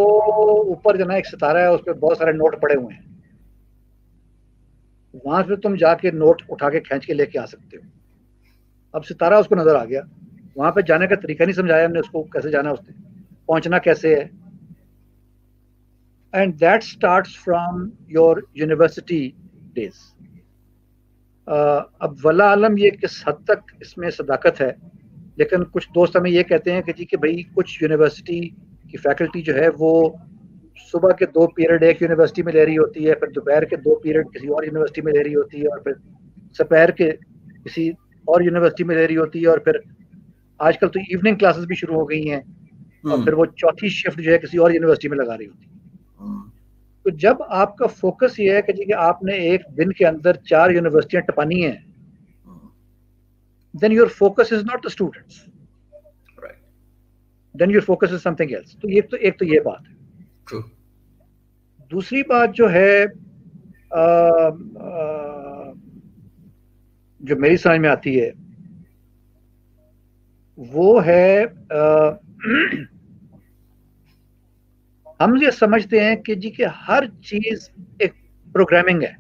[SPEAKER 1] ऊपर जाना एक सितारा है, उस पर बहुत सारे नोट पड़े हुए हैं, वहां से तुम जाके नोट उठा के खींच के लेके आ सकते हो। अब सितारा उसको नजर आ गया, वहां पे जाने का तरीका नहीं समझाया हमने उसको, कैसे जाना है, उसने पहुंचना कैसे है। And that starts from your university days. अब वल्ला आलम ये किस हद तक इसमें सदाकत है, लेकिन कुछ दोस्त हमें ये कहते हैं कि जी कि भाई कुछ यूनिवर्सिटी की फैकल्टी जो है वो सुबह के 2 पीरियड एक यूनिवर्सिटी में ले रही होती है, फिर दोपहर के 2 पीरियड किसी और यूनिवर्सिटी में ले रही होती है, और फिर दोपहर के किसी और यूनिवर्सिटी में ले रही होती है, और फिर आजकल तो इवनिंग क्लासेस भी शुरू हो गई हैं, और फिर वो चौथी शिफ्ट जो है किसी और यूनिवर्सिटी में लगा रही होती है। तो जब आपका फोकस ये है कि जी कि आपने एक दिन के अंदर 4 यूनिवर्सिटियां टपानी हैं, then your focus is not the students,
[SPEAKER 2] right?
[SPEAKER 1] Then your focus is something else. तो एक तो ये बात है।
[SPEAKER 2] True.
[SPEAKER 1] दूसरी बात जो है जो मेरी समझ में आती है वो है हम ये समझते हैं कि जी कि हर चीज एक प्रोग्रामिंग है,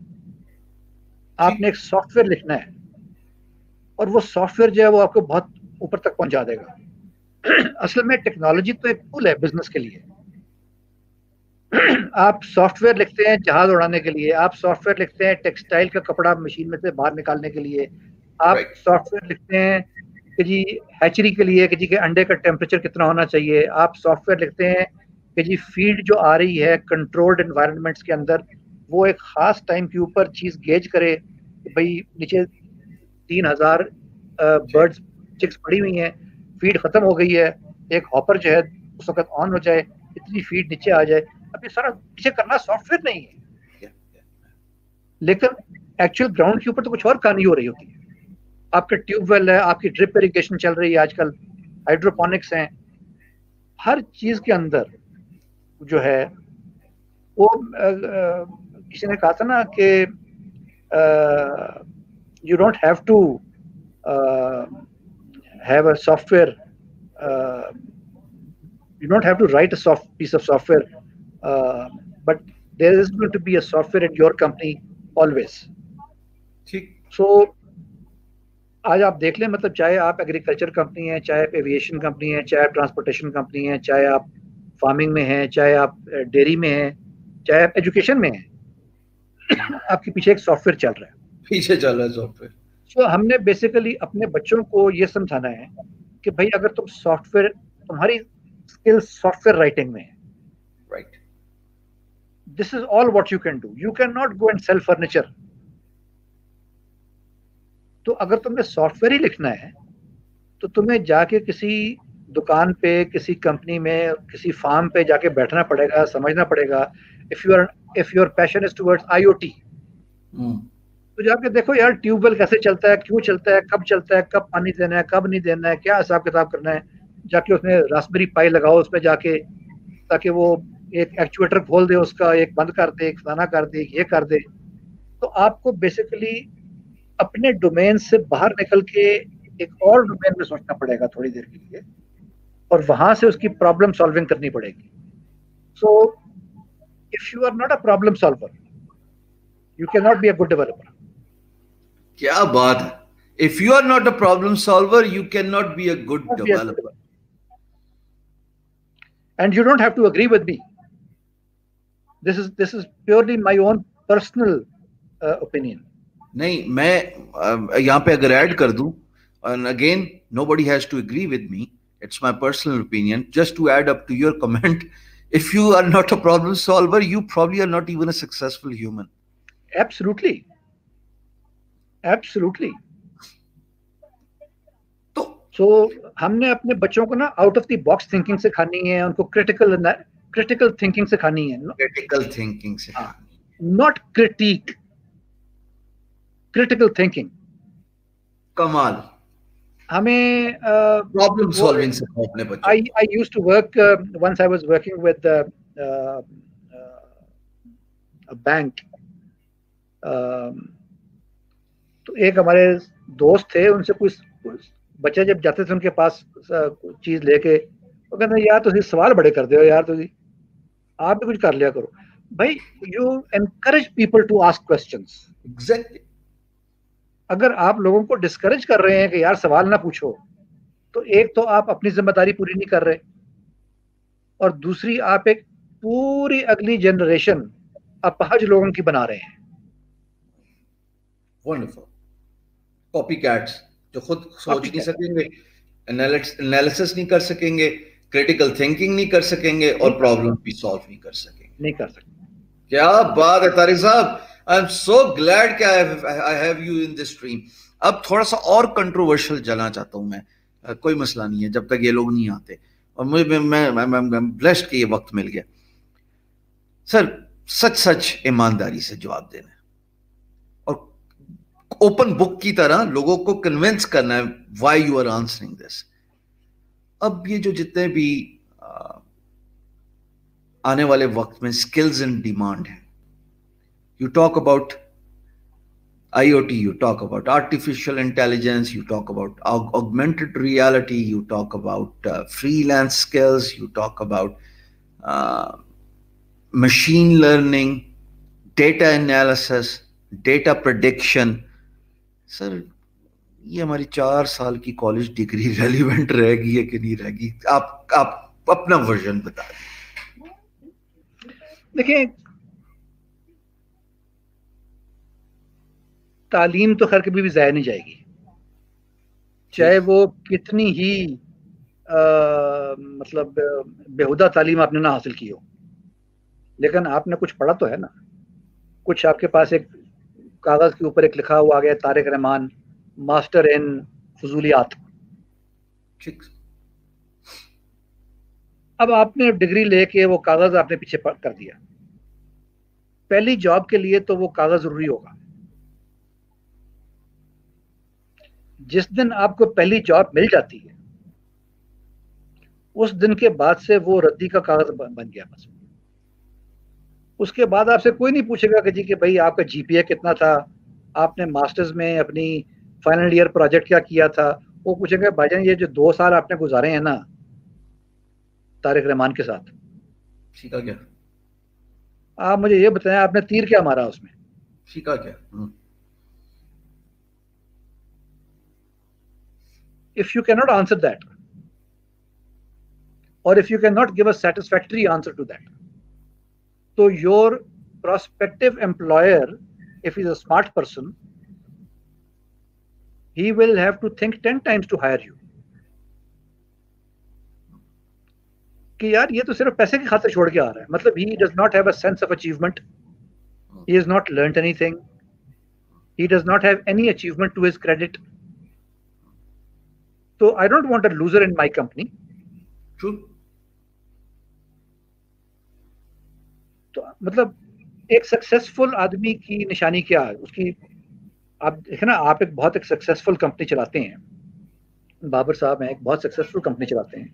[SPEAKER 1] आपने एक सॉफ्टवेयर लिखना है और वो सॉफ्टवेयर जो है वो आपको बहुत ऊपर तक पहुंचा देगा। असल में टेक्नोलॉजी तो एक टूल है बिजनेस के लिए। आप सॉफ्टवेयर लिखते हैं जहाज उड़ाने के लिए, आप सॉफ्टवेयर लिखते हैं टेक्सटाइल का कपड़ा मशीन में से बाहर निकालने के लिए, आप सॉफ्टवेयर लिखते हैं कि जी हैचरी के लिए कि जी के अंडे का टेम्परेचर कितना होना चाहिए, आप सॉफ्टवेयर लिखते हैं कि जी फीड जो आ रही है कंट्रोल्ड एनवायरनमेंट्स के अंदर वो एक खास टाइम के ऊपर चीज गेज करे कि भाई नीचे 3000 बर्ड्स चिक्स पड़ी हुई हैं, फीड खत्म हो गई है, एक हॉपर जो है उस वक्त ऑन हो जाए, इतनी फीड नीचे आ जाए। अब ये सारा पीछे करना सॉफ्टवेयर नहीं है, लेकिन एक्चुअल ग्राउंड के ऊपर तो कुछ और कहानी हो रही होती है। आपके ट्यूबवेल है, आपकी ड्रिप इरिगेशन चल रही है, आजकल हाइड्रोपोनिक्स हैं, हर चीज के अंदर जो है वो किसी ने कहा था ना कि you don't have to have a software, you don't have to write a piece of software, but there is going to be a software in your company always.
[SPEAKER 2] ठीक।
[SPEAKER 1] So आज आप देख लें, मतलब चाहे आप एग्रीकल्चर कंपनी है, चाहे आप एविएशन कंपनी है, चाहे आप ट्रांसपोर्टेशन कंपनी है, चाहे आप फार्मिंग में हैं, चाहे आप डेयरी में हैं, चाहे आप एजुकेशन में हैं, आपके पीछे एक सॉफ्टवेयर चल रहा है,
[SPEAKER 2] पीछे चल रहा है सॉफ्टवेयर।
[SPEAKER 1] So हमने बेसिकली अपने बच्चों को ये समझाना है कि भाई अगर तुम सॉफ्टवेयर, तुम्हारी स्किल सॉफ्टवेयर राइटिंग में है,
[SPEAKER 2] right,
[SPEAKER 1] this is all what you can do, you can not go and sell furniture. तो अगर तुमने सॉफ्टवेयर ही लिखना है तो तुम्हें जाके किसी दुकान पे, किसी कंपनी में, किसी फार्म पे जाके बैठना पड़ेगा, समझना पड़ेगा। If your passion is towards IoT, तो जाके देखो यार ट्यूबवेल कैसे चलता है, क्यों चलता है, कब चलता है, कब पानी देना है, कब नहीं देना है, क्या हिसाब किताब करना है। जाके उसमें रास्पबेरी पाई लगाओ उस पर जाके, ताकि वो एक एक्चुएटर खोल दे उसका, एक बंद कर दे, एक फलाना कर दे, ये कर दे। तो आपको बेसिकली अपने डोमेन से बाहर निकल के एक और डोमेन में सोचना पड़ेगा थोड़ी देर के लिए, और वहां से उसकी प्रॉब्लम सॉल्विंग करनी पड़ेगी। So if you are not a problem solver, you can not be a good developer.
[SPEAKER 2] क्या बात है, if you are not a problem solver you can not be a good developer.
[SPEAKER 1] And you don't have to agree with me. This is purely my own personal opinion.
[SPEAKER 2] नहीं, मैं यहाँ पे अगर add कर दूं, and again nobody has to agree with me, it's my personal opinion, just to add up to your comment, if you are not a problem solver you probably are not even a successful human.
[SPEAKER 1] Absolutely, absolutely. So हमने अपने बच्चों को ना out of the box thinking सिखानी है, उनको critical thinking सिखानी है,
[SPEAKER 2] क्रिटिकल थिंकिंग से,
[SPEAKER 1] नॉट क्रिटिकल थिंकिंग।
[SPEAKER 2] कमाल।
[SPEAKER 1] हमें
[SPEAKER 2] प्रॉब्लम सॉल्विंग सिखाओ अपने बच्चों।
[SPEAKER 1] I used to work once I was working with a bank. तो एक हमारे दोस्त थे, उनसे कुछ बच्चे जब जाते थे उनके पास चीज लेके, वो कहते यार तुम सवाल बड़े कर दे हो यार, तुम आप भी कुछ कर लिया करो। भाई you encourage people to ask questions.
[SPEAKER 2] Exactly.
[SPEAKER 1] अगर आप लोगों को डिस्करेज कर रहे हैं कि यार सवाल ना पूछो, तो एक तो आप अपनी जिम्मेदारी पूरी नहीं कर रहे, और दूसरी आप एक पूरी अगली जनरेशन अपहज लोगों की बना रहे हैं।
[SPEAKER 2] वंडरफुल। कॉपीकैट्स जो खुद सोच नहीं सकेंगे, एनालिसिस नहीं कर सकेंगे, क्रिटिकल थिंकिंग नहीं कर सकेंगे, और प्रॉब्लम भी सॉल्व नहीं कर सकेंगे। क्या बात है तारिक साहब, आई एम सो ग्लैड कि I have you in this stream. अब थोड़ा सा और कंट्रोवर्शियल जाना चाहता हूं मैं, कोई मसला नहीं है जब तक ये लोग नहीं आते, और मुझे मैं ब्लेस्ड कि ये वक्त मिल गया। सर सच सच ईमानदारी से जवाब देना है, और ओपन बुक की तरह लोगों को कन्विंस करना है why you are answering this. अब ये जो जितने भी आने वाले वक्त में स्किल्स इन डिमांड है, you talk about IoT, you talk about artificial intelligence, you talk about augmented reality, you talk about freelance skills, you talk about machine learning, data analysis, data prediction. Sir ये हमारी 4 साल की college degree relevant रहेगी है कि नहीं रहेगी? आप अपना वर्जन बता दें।
[SPEAKER 1] देखिए, तालीम तो खैर कभी भी ज़ाया नहीं जाएगी, चाहे वो कितनी ही मतलब बेहुदा तालीम आपने ना हासिल की हो, लेकिन आपने कुछ पढ़ा तो है ना। कुछ आपके पास एक कागज के ऊपर एक लिखा हुआ आ गया, तारिक रहमान मास्टर इन फजूलियात।
[SPEAKER 2] ठीक।
[SPEAKER 1] अब आपने डिग्री लेके वो कागज आपने पीछे कर दिया, पहली जॉब के लिए तो वो कागज जरूरी होगा। जिस दिन आपको पहली जॉब मिल जाती है, उस दिन के बाद से वो रद्दी का कागज बन गया बस। उसके बाद आपसे कोई नहीं पूछेगा कि जी कि भाई आपका जीपीए कितना था, आपने मास्टर्स में अपनी फाइनल ईयर प्रोजेक्ट क्या किया था। वो पूछेंगे भाईजान ये जो 2 साल आपने गुजारे हैं ना तारिक रहमान के साथ,
[SPEAKER 2] सीखा क्या?
[SPEAKER 1] आप मुझे ये बताएं आपने तीर क्या मारा उसमें,
[SPEAKER 2] सीखा क्या?
[SPEAKER 1] if you cannot answer that, or if you cannot give a satisfactory answer to that, so your prospective employer, if he's a smart person, he will have to think 10 times to hire you. कि यार ये तो सिर्फ पैसे की खातिर छोड़ के आ रहा है, मतलब he does not have a sense of achievement, he has not learned anything, he does not have any achievement to his credit. So I don't want a loser in my company.
[SPEAKER 2] True.
[SPEAKER 1] तो मतलब एक successful आदमी की निशानी क्या है उसकी, आप देखें ना, आप एक बहुत एक सक्सेसफुल कंपनी चलाते हैं, बाबर साहब हैं एक बहुत सक्सेसफुल कंपनी चलाते हैं।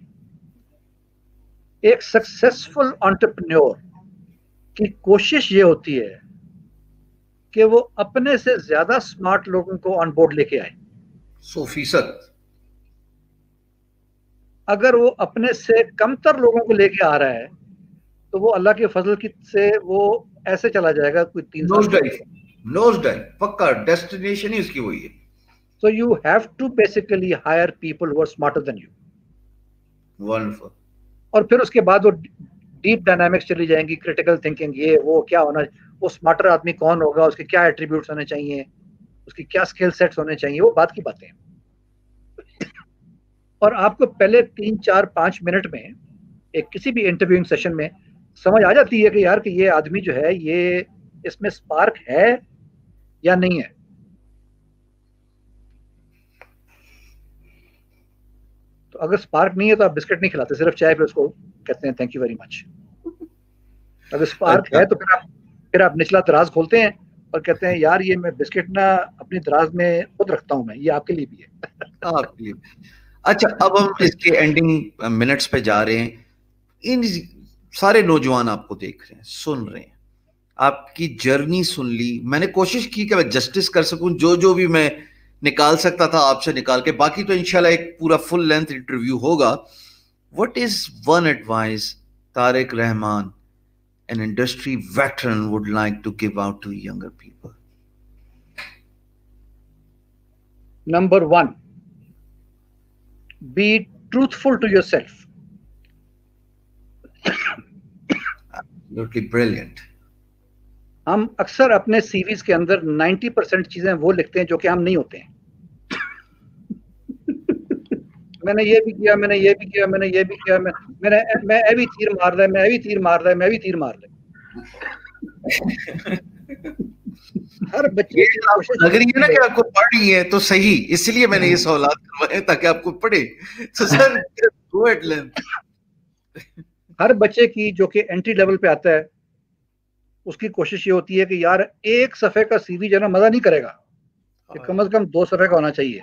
[SPEAKER 1] एक सक्सेसफुल एंटरप्रेन्योर की कोशिश ये होती है कि वो अपने से ज्यादा स्मार्ट लोगों को ऑन बोर्ड लेके आए।
[SPEAKER 2] 100%।
[SPEAKER 1] अगर वो अपने से कमतर लोगों को लेके आ रहा है तो वो अल्लाह के फजल की से वो ऐसे चला जाएगा कोई 3 साल।
[SPEAKER 2] नोज डाइव पक्का डेस्टिनेशन ही उसकी वही है।
[SPEAKER 1] So you have to basically hire people who are smarter than you.
[SPEAKER 2] Wonderful.
[SPEAKER 1] और फिर उसके बाद वो डीप डायनामिक्स चली जाएंगी, क्रिटिकल थिंकिंग, ये वो क्या होना, वो स्मार्टर आदमी कौन होगा, उसके क्या एट्रीब्यूट्स होने चाहिए, उसकी क्या स्किल सेट्स होने चाहिए, वो बात की बातें हैं। और आपको पहले 3, 4, 5 मिनट में एक किसी भी इंटरव्यूइंग सेशन में समझ आ जाती है कि यार कि ये आदमी जो है ये इसमें स्पार्क है या नहीं है। तो अगर स्पार्क नहीं है तो आप बिस्किट नहीं खिलाते, सिर्फ चाय पे उसको कहते हैं थैंक यू वेरी मच। अगर स्पार्क है तो फिर आप निचला दराज खोलते हैं और कहते हैं यार ये मैं बिस्किट ना अपनी दराज में खुद रखता हूं, मैं ये आपके लिए भी है।
[SPEAKER 2] आपके लिए। अच्छा, अब हम इसके एंडिंग मिनट्स पे जा रहे हैं। इन सारे नौजवान आपको देख रहे हैं, सुन रहे हैं, आपकी जर्नी सुन ली। मैंने कोशिश की कि मैं जस्टिस कर सकूं, जो भी मैं निकाल सकता था आपसे निकाल के, बाकी तो इंशाल्लाह एक पूरा फुल लेंथ इंटरव्यू होगा। What is one advice Tariq Rahman, an industry veteran, would like to give out to younger people?
[SPEAKER 1] Number 1, be truthful to yourself.
[SPEAKER 2] Absolutely brilliant.
[SPEAKER 1] हम अक्सर अपने सीवीज के अंदर 90% चीजें वो लिखते हैं जो कि हम नहीं होते हैं। मैंने ये भी किया, मैंने ये भी किया, मैंने ये भी किया, मैं अभी तीर मार रहा है, मैं अभी तीर मार रहा है, मैं अभी तीर मार रहा है। हर बच्चे की कोशिश
[SPEAKER 2] लग रही है ना कि आपको पढ़ रही है तो सही, इसलिए मैंने ये सवाल करवाए ताकि आपको पढ़े। तो सर गो एट लेंथ।
[SPEAKER 1] हर बच्चे की जो कि एंट्री लेवल पे आता है उसकी कोशिश ये होती है कि यार एक सफे का सीवी जो ना मजा नहीं करेगा, कि कम से कम 2 सफे का होना चाहिए।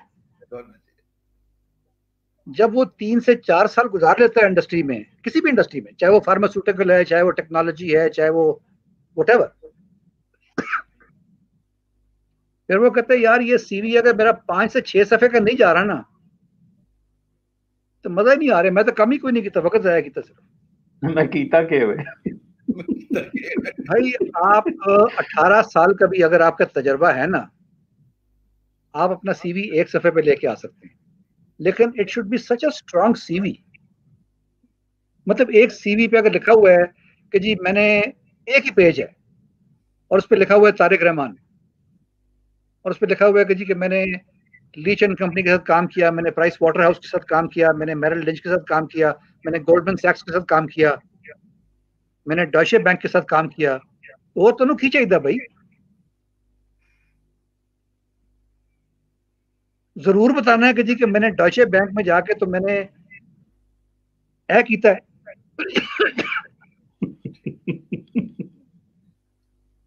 [SPEAKER 1] जब वो 3 से 4 साल गुजार लेता है इंडस्ट्री में, किसी भी इंडस्ट्री में, चाहे वो फार्मास्यूटिकल है, चाहे वो टेक्नोलॉजी है, चाहे वो व्हाटएवर, फिर वो कहते हैं यार ये सीवी अगर मेरा 5 से 6 सफे का नहीं जा रहा ना तो मजा ही नहीं आ रहा। मैं तो कम ही कोई नहीं किया, वक्त जाया किया सिर्फ
[SPEAKER 3] मैं कीता के हुए।
[SPEAKER 1] भाई आप 18 साल का भी अगर आपका तजर्बा है ना, आप अपना सीवी 1 सफे पे लेके आ सकते हैं, लेकिन it should be such a strong CV. मतलब एक सीवी पे अगर लिखा हुआ है कि जी मैंने एक ही पेज है और उस पर लिखा हुआ है तारिक रहमान, और उस पर लिखा हुआ है कि जी कि मैंने लीच एंड कंपनी के साथ काम किया, मैंने प्राइस वाटर हाउस के साथ काम किया, मैंने मेरिल लिंच के साथ काम किया, मैंने गोल्डमैन सैक्स के साथ काम किया, मैंने डॉइचे बैंक के साथ काम किया। वो तो नहीं चाहिए भाई, जरूर बताना है कि जी कि मैंने डॉइचे बैंक में जाके तो मैंने ऐ कीता है।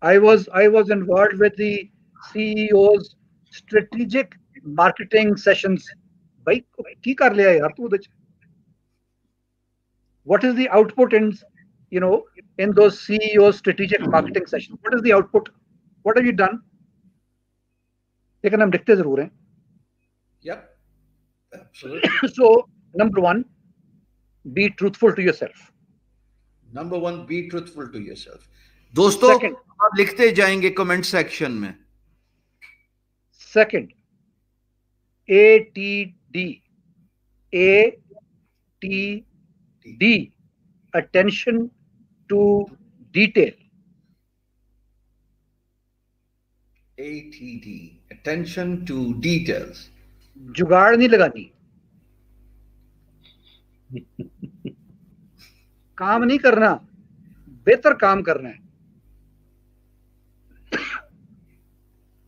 [SPEAKER 1] I was involved with the CEO's strategic marketing sessions. भाई की कर लिया यार तू उधर? What is the output in in those CEO's strategic marketing sessions? What is the output? What have you done? लेकिन हम लिखते जरूर हैं.
[SPEAKER 2] Yep, absolutely.
[SPEAKER 1] So number one, be truthful to yourself.
[SPEAKER 2] Number one, be truthful to yourself. दोस्तों आप लिखते जाएंगे comment section में.
[SPEAKER 1] Second, ATD, attention to detail.
[SPEAKER 2] ATD, attention to details.
[SPEAKER 1] जुगाड़ नहीं लगानी, काम नहीं करना, बेहतर काम करना है.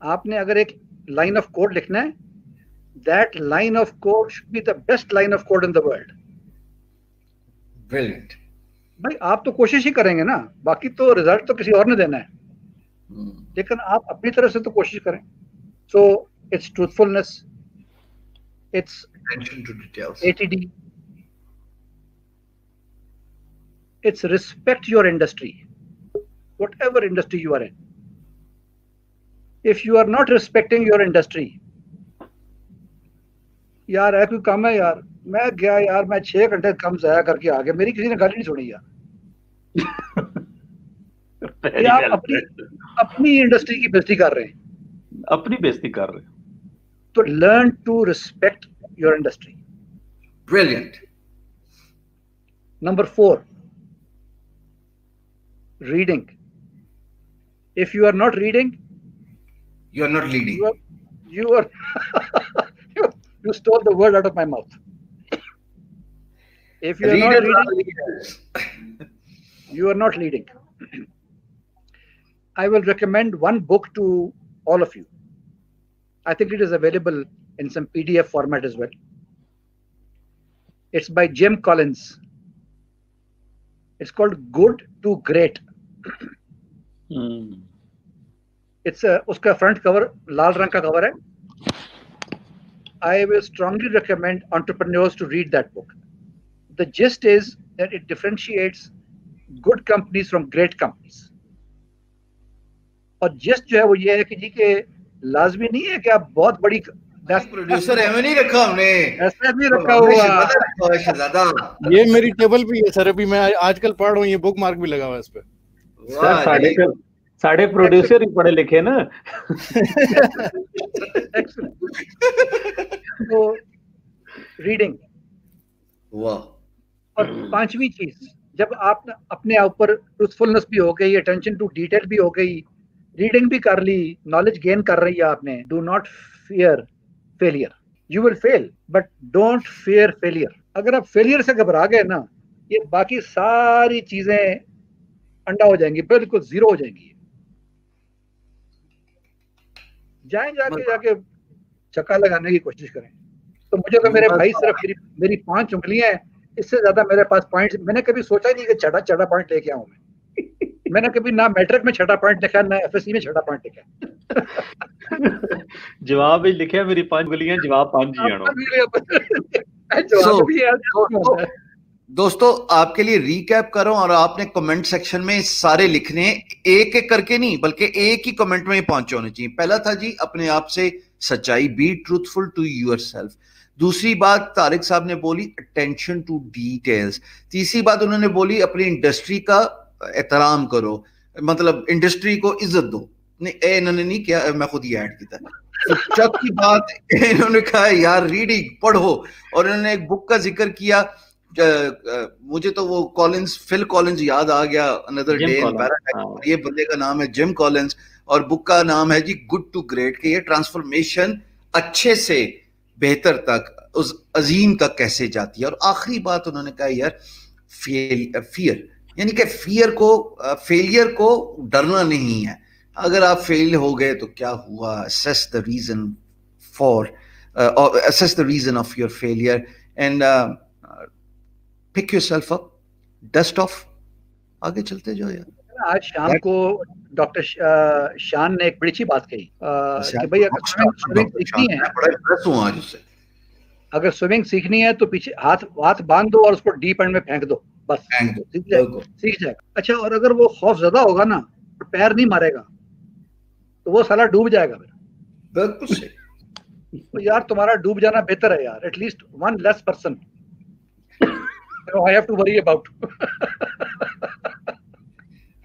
[SPEAKER 1] आपने अगर एक लाइन ऑफ कोड लिखना है, that line of code should be the best line of code in the world.
[SPEAKER 2] Brilliant.
[SPEAKER 1] भाई आप तो कोशिश ही करेंगे ना, बाकी तो रिजल्ट तो किसी और ने देना है, लेकिन आप अपनी तरफ से तो कोशिश करें. So it's truthfulness, it's
[SPEAKER 2] Attention to details.
[SPEAKER 1] ATD, it's respect your industry, whatever industry you are in. If you are not respecting your industry, यार है कोई काम है यार, मैं गया यार, मैं 6 घंटे कम जाया करके आ गया, मेरी किसी ने गाली नहीं सुनी यार. आप अपनी इंडस्ट्री की बेइज्जती कर रहे हैं,
[SPEAKER 3] अपनी बेइज्जती कर रहे हैं.
[SPEAKER 1] तो learn to respect your industry.
[SPEAKER 2] Brilliant.
[SPEAKER 1] Number 4, reading. If you are not reading,
[SPEAKER 2] You are not leading.
[SPEAKER 1] you are you stole the word out of my mouth. If you are not reading, you are not leading. I will recommend one book to all of you. I think it is available in some PDF format as well. It's by Jim Collins. It's called Good to Great. It's उसका front cover लाल रंग का cover है. I will strongly recommend entrepreneurs to read that book. The gist is that it differentiates good companies from great companies. और gist जो है वो ये है कि जी के लाजमी नहीं है कि आप बहुत बड़ी
[SPEAKER 2] प्रोड्यूसर एम नहीं रखा हमने,
[SPEAKER 1] ऐसा नहीं रखा हुआ.
[SPEAKER 2] शहजादा
[SPEAKER 4] ये मेरी टेबल पे है सर, अभी मैं आजकल पढ़ रहा हूँ, ये बुक मार्क भी लगा हुआ है इस पे.
[SPEAKER 3] सर साढ़े प्रोड्यूसर ही पढ़े लिखे ना.
[SPEAKER 1] तो रीडिंग.
[SPEAKER 2] वाह.
[SPEAKER 1] और 5वीं चीज, जब आप अपने ऊपर ट्रूथफुलनेस भी हो गई, अटेंशन टू डिटेल भी हो गई, रीडिंग भी कर ली, नॉलेज गेन कर रही है आपने, do not fear failure. You will fail but don't fear failure. अगर आप फेलियर से घबरा गए ना, ये बाकी सारी चीजें अंडा हो जाएंगी, बिल्कुल जीरो हो जाएंगी. जाके चक्का लगाने की कोशिश करें. तो मुझे तो मेरे भाई सिर्फ मेरी 5 उंगलियां हैं, इससे ज्यादा मेरे पास पॉइंट्स. मैंने कभी सोचा ही नहीं कि छठा पॉइंट लेके आऊं मैं. मैंने कभी ना मैट्रिक में 6ठा पॉइंट लिखा, ना FSC में 6ठा पॉइंट लिखा.
[SPEAKER 3] जवाब ही लिखे मेरी 5 उंगलियां, जवाब 5 जी
[SPEAKER 2] आनो. दोस्तों आपके लिए रीकैप करो, और आपने कमेंट सेक्शन में सारे लिखने, एक एक करके नहीं बल्कि एक ही कमेंट में 5 होने चाहिए. पहला था जी अपने आप से सच्चाई, बी ट्रूथफुल टू योरसेल्फ. दूसरी बात तारिक साहब ने बोली अटेंशन टू डिटेल्स. तीसरी बात उन्होंने बोली अपनी इंडस्ट्री का एहतराम करो, मतलब इंडस्ट्री को इज्जत दो. नहीं, इन्होंने नहीं किया, मैं खुद ही ऐड किया. चौथी बात इन्होंने कहा यार रीडिंग पढ़ो, और इन्होंने एक बुक का जिक्र किया मुझे तो वो कॉलिंस, फिल कॉलिंस याद आ गया, अनदर डे इन पैराडाइज। ये बंदे का नाम है जिम कॉलिंस और बुक का नाम है जी गुड टू ग्रेट, कि ये ट्रांसफॉर्मेशन अच्छे से बेहतर तक, उस अजीम तक कैसे जाती है। और आखिरी बात उन्होंने कहा यार फियर, यानी कि फियर को, फेलियर को डरना नहीं है। अगर आप फेल हो गए तो क्या हुआ, assess the reason for assess the reason of your failure and pick yourself up, dust off, आगे चलते जाओ यार।
[SPEAKER 1] आज शाम को डॉक्टर शान ने एक बड़ी अच्छी बात कही कि भाई अगर स्विमिंग सीखनी है,
[SPEAKER 2] बड़ा इम्प्रेस हूं आज उससे,
[SPEAKER 1] अगर स्विमिंग सीखनी है तो पीछे हाथ बांध दो और उसको डीप एंड में फेंक दो, बस सीख जाएगा। अच्छा, और अगर वो खौफ ज़्यादा होगा ना, पैर नहीं मारेगा, तो वो साला डूब जाएगा फिर।
[SPEAKER 2] बिल्कुल सही।
[SPEAKER 1] तो यार तुम्हारा डूब जाना बेहतर है यार, at least one less person I have to worry about.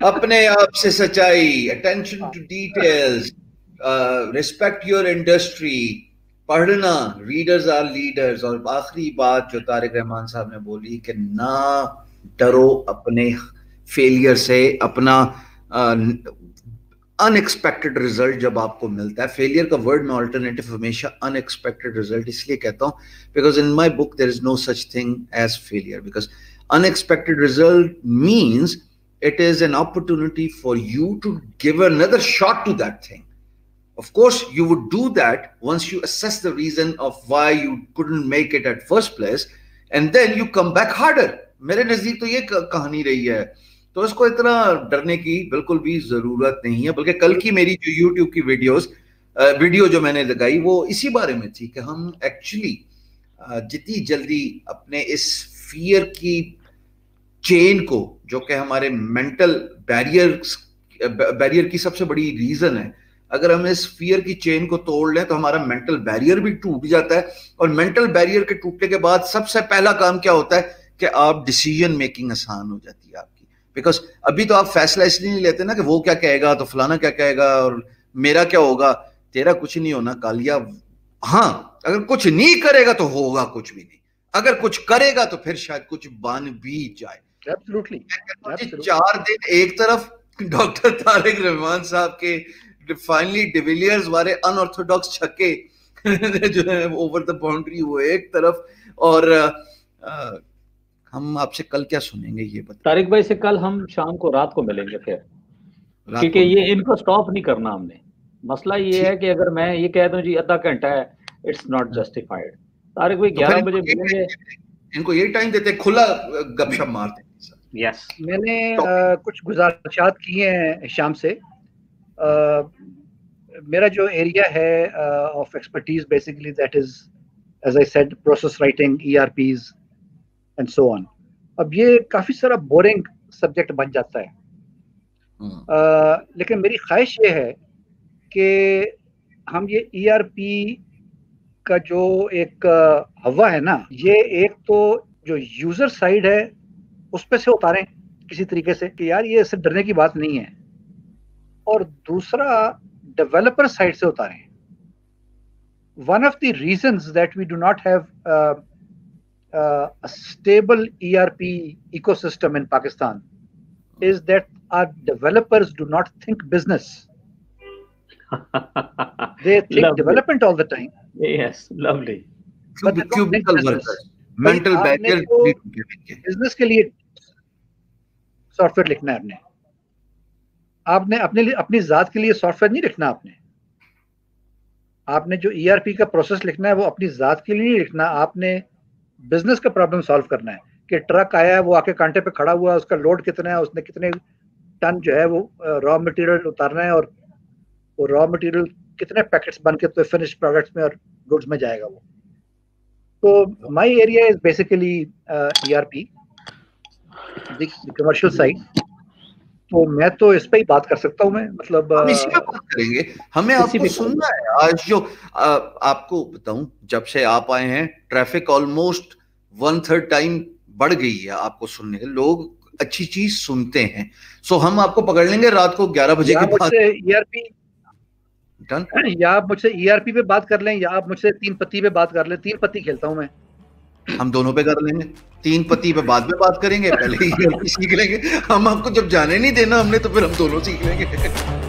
[SPEAKER 2] अपने आप से सच्चाई, attention to details, respect your industry, पढ़ना, रीडर्स आर लीडर्स। और आखिरी बात जो तारिक रहमान साहब ने बोली कि ना डरो अपने फेलियर से, अपना अनएक्सपेक्टेड रिजल्ट जब आपको मिलता है। फेलियर का वर्ड में अल्टरनेटिव हमेशा अनएक्सपेक्टेड रिजल्ट इसलिए कहता हूं because in my book there is no such thing as failure, because unexpected result means it is an opportunity for you to give another shot to that thing. Of course you would do that once you assess the reason of why you couldn't make it at first place, and then you come back harder. मेरे नजदीक तो ये कहानी रही है, तो इसको इतना डरने की बिल्कुल भी जरूरत नहीं है। बल्कि कल की मेरी जो YouTube की वीडियो जो मैंने लगाई वो इसी बारे में थी कि हम एक्चुअली जितनी जल्दी अपने इस फियर की चेन को, जो कि हमारे मेंटल बैरियर की सबसे बड़ी रीजन है, अगर हम इस फियर की चेन को तोड़ लें तो हमारा मेंटल बैरियर भी टूट जाता है। और मेंटल बैरियर के टूटने के बाद सबसे पहला काम क्या होता है कि आप डिसीजन मेकिंग आसान हो जाती है आपकी। बिकॉज अभी तो आप फैसला इसलिए नहीं लेते ना कि वो क्या कहेगा तो फलाना क्या कहेगा और मेरा क्या होगा। तेरा कुछ नहीं होना कालिया, हाँ अगर कुछ नहीं करेगा तो होगा कुछ भी नहीं, अगर कुछ करेगा तो फिर शायद कुछ बन भी जाए।
[SPEAKER 1] Absolutely.
[SPEAKER 2] 4 दिन एक तरफ डॉक्टर तारिक रहमान साहब के फाइनली डिविलियर्स वाले अनऑर्थोडॉक्स छक्के जो है ओवर द बाउंड्री वो एक तरफ, और हम आपसे कल क्या सुनेंगे ये बता।
[SPEAKER 3] तारिक भाई से कल हम शाम को रात को मिलेंगे फिर, क्योंकि ये इनको स्टॉप नहीं करना हमने। मसला ये है कि अगर मैं ये कह दूं जी आधा घंटा है, इट्स नॉट जस्टिफाइड। तारिक भाई 11 बजे मिलेंगे,
[SPEAKER 2] इनको ये टाइम देते, खुला गपशप मारते।
[SPEAKER 1] यस, मैंने कुछ गुजारिशात की हैं शाम से। मेरा जो एरिया है of expertise basically that is as I said process writing, ERPs and so on. अब ये काफी सारा बोरिंग सब्जेक्ट बन जाता है, लेकिन मेरी ख्वाहिश ये है कि हम ये ERP का जो एक हवा है ना, ये एक तो जो यूजर साइड है उस पे से उतारें किसी तरीके से कि यार ये इससे डरने की बात नहीं है, और दूसरा डेवलपर साइड से उतारें। One of the reasons that we do not have a stable ERP ecosystem in Pakistan is that our developers do not think business. They think lovely. Development all the time.
[SPEAKER 3] Yes, lovely.
[SPEAKER 2] But cubicle workers, mental barrier
[SPEAKER 1] business के लिए software लिखना है, आपने अपने लिए अपनी जात के लिए सॉफ्टवेयर नहीं लिखना। आपने जो ERP का प्रोसेस लिखना है वो अपनी जात के लिए नहीं लिखना, आपने बिजनेस का प्रॉब्लम सॉल्व करना है कि ट्रक आया है, वो आके कांटे पे खड़ा हुआ है, उसका लोड कितना है, उसने कितने टन जो है वो रॉ मटेरियल उतारना है, और वो रॉ मटेरियल कितने पैकेट्स बन के तो फिनिश प्रोडक्ट्स में और गुड्स में जाएगा वो। तो my area is basically ERP, the commercial side. तो मैं तो इस पे ही बात कर सकता हूँ। मैं मतलब
[SPEAKER 2] हम इसी पे बात करेंगे, हमें आपको सुनना है। आज जो आपको बताऊं, जब से आप आए हैं ट्रैफिक ऑलमोस्ट 1/3 टाइम बढ़ गई है आपको सुनने के। लोग अच्छी चीज सुनते हैं, सो हम आपको पकड़ लेंगे रात को 11 बजे के बाद।
[SPEAKER 1] ERP या आप मुझसे ERP पे बात कर लें, या आप मुझसे 3 पत्ती पे बात कर लें। 3 पत्ती खेलता हूँ मैं।
[SPEAKER 2] हम दोनों पे कर लेंगे, 3 पति पे बाद में बात करेंगे, पहले ही सीख लेंगे। हम आपको जब जाने नहीं देना हमने, तो फिर हम दोनों सीख लेंगे।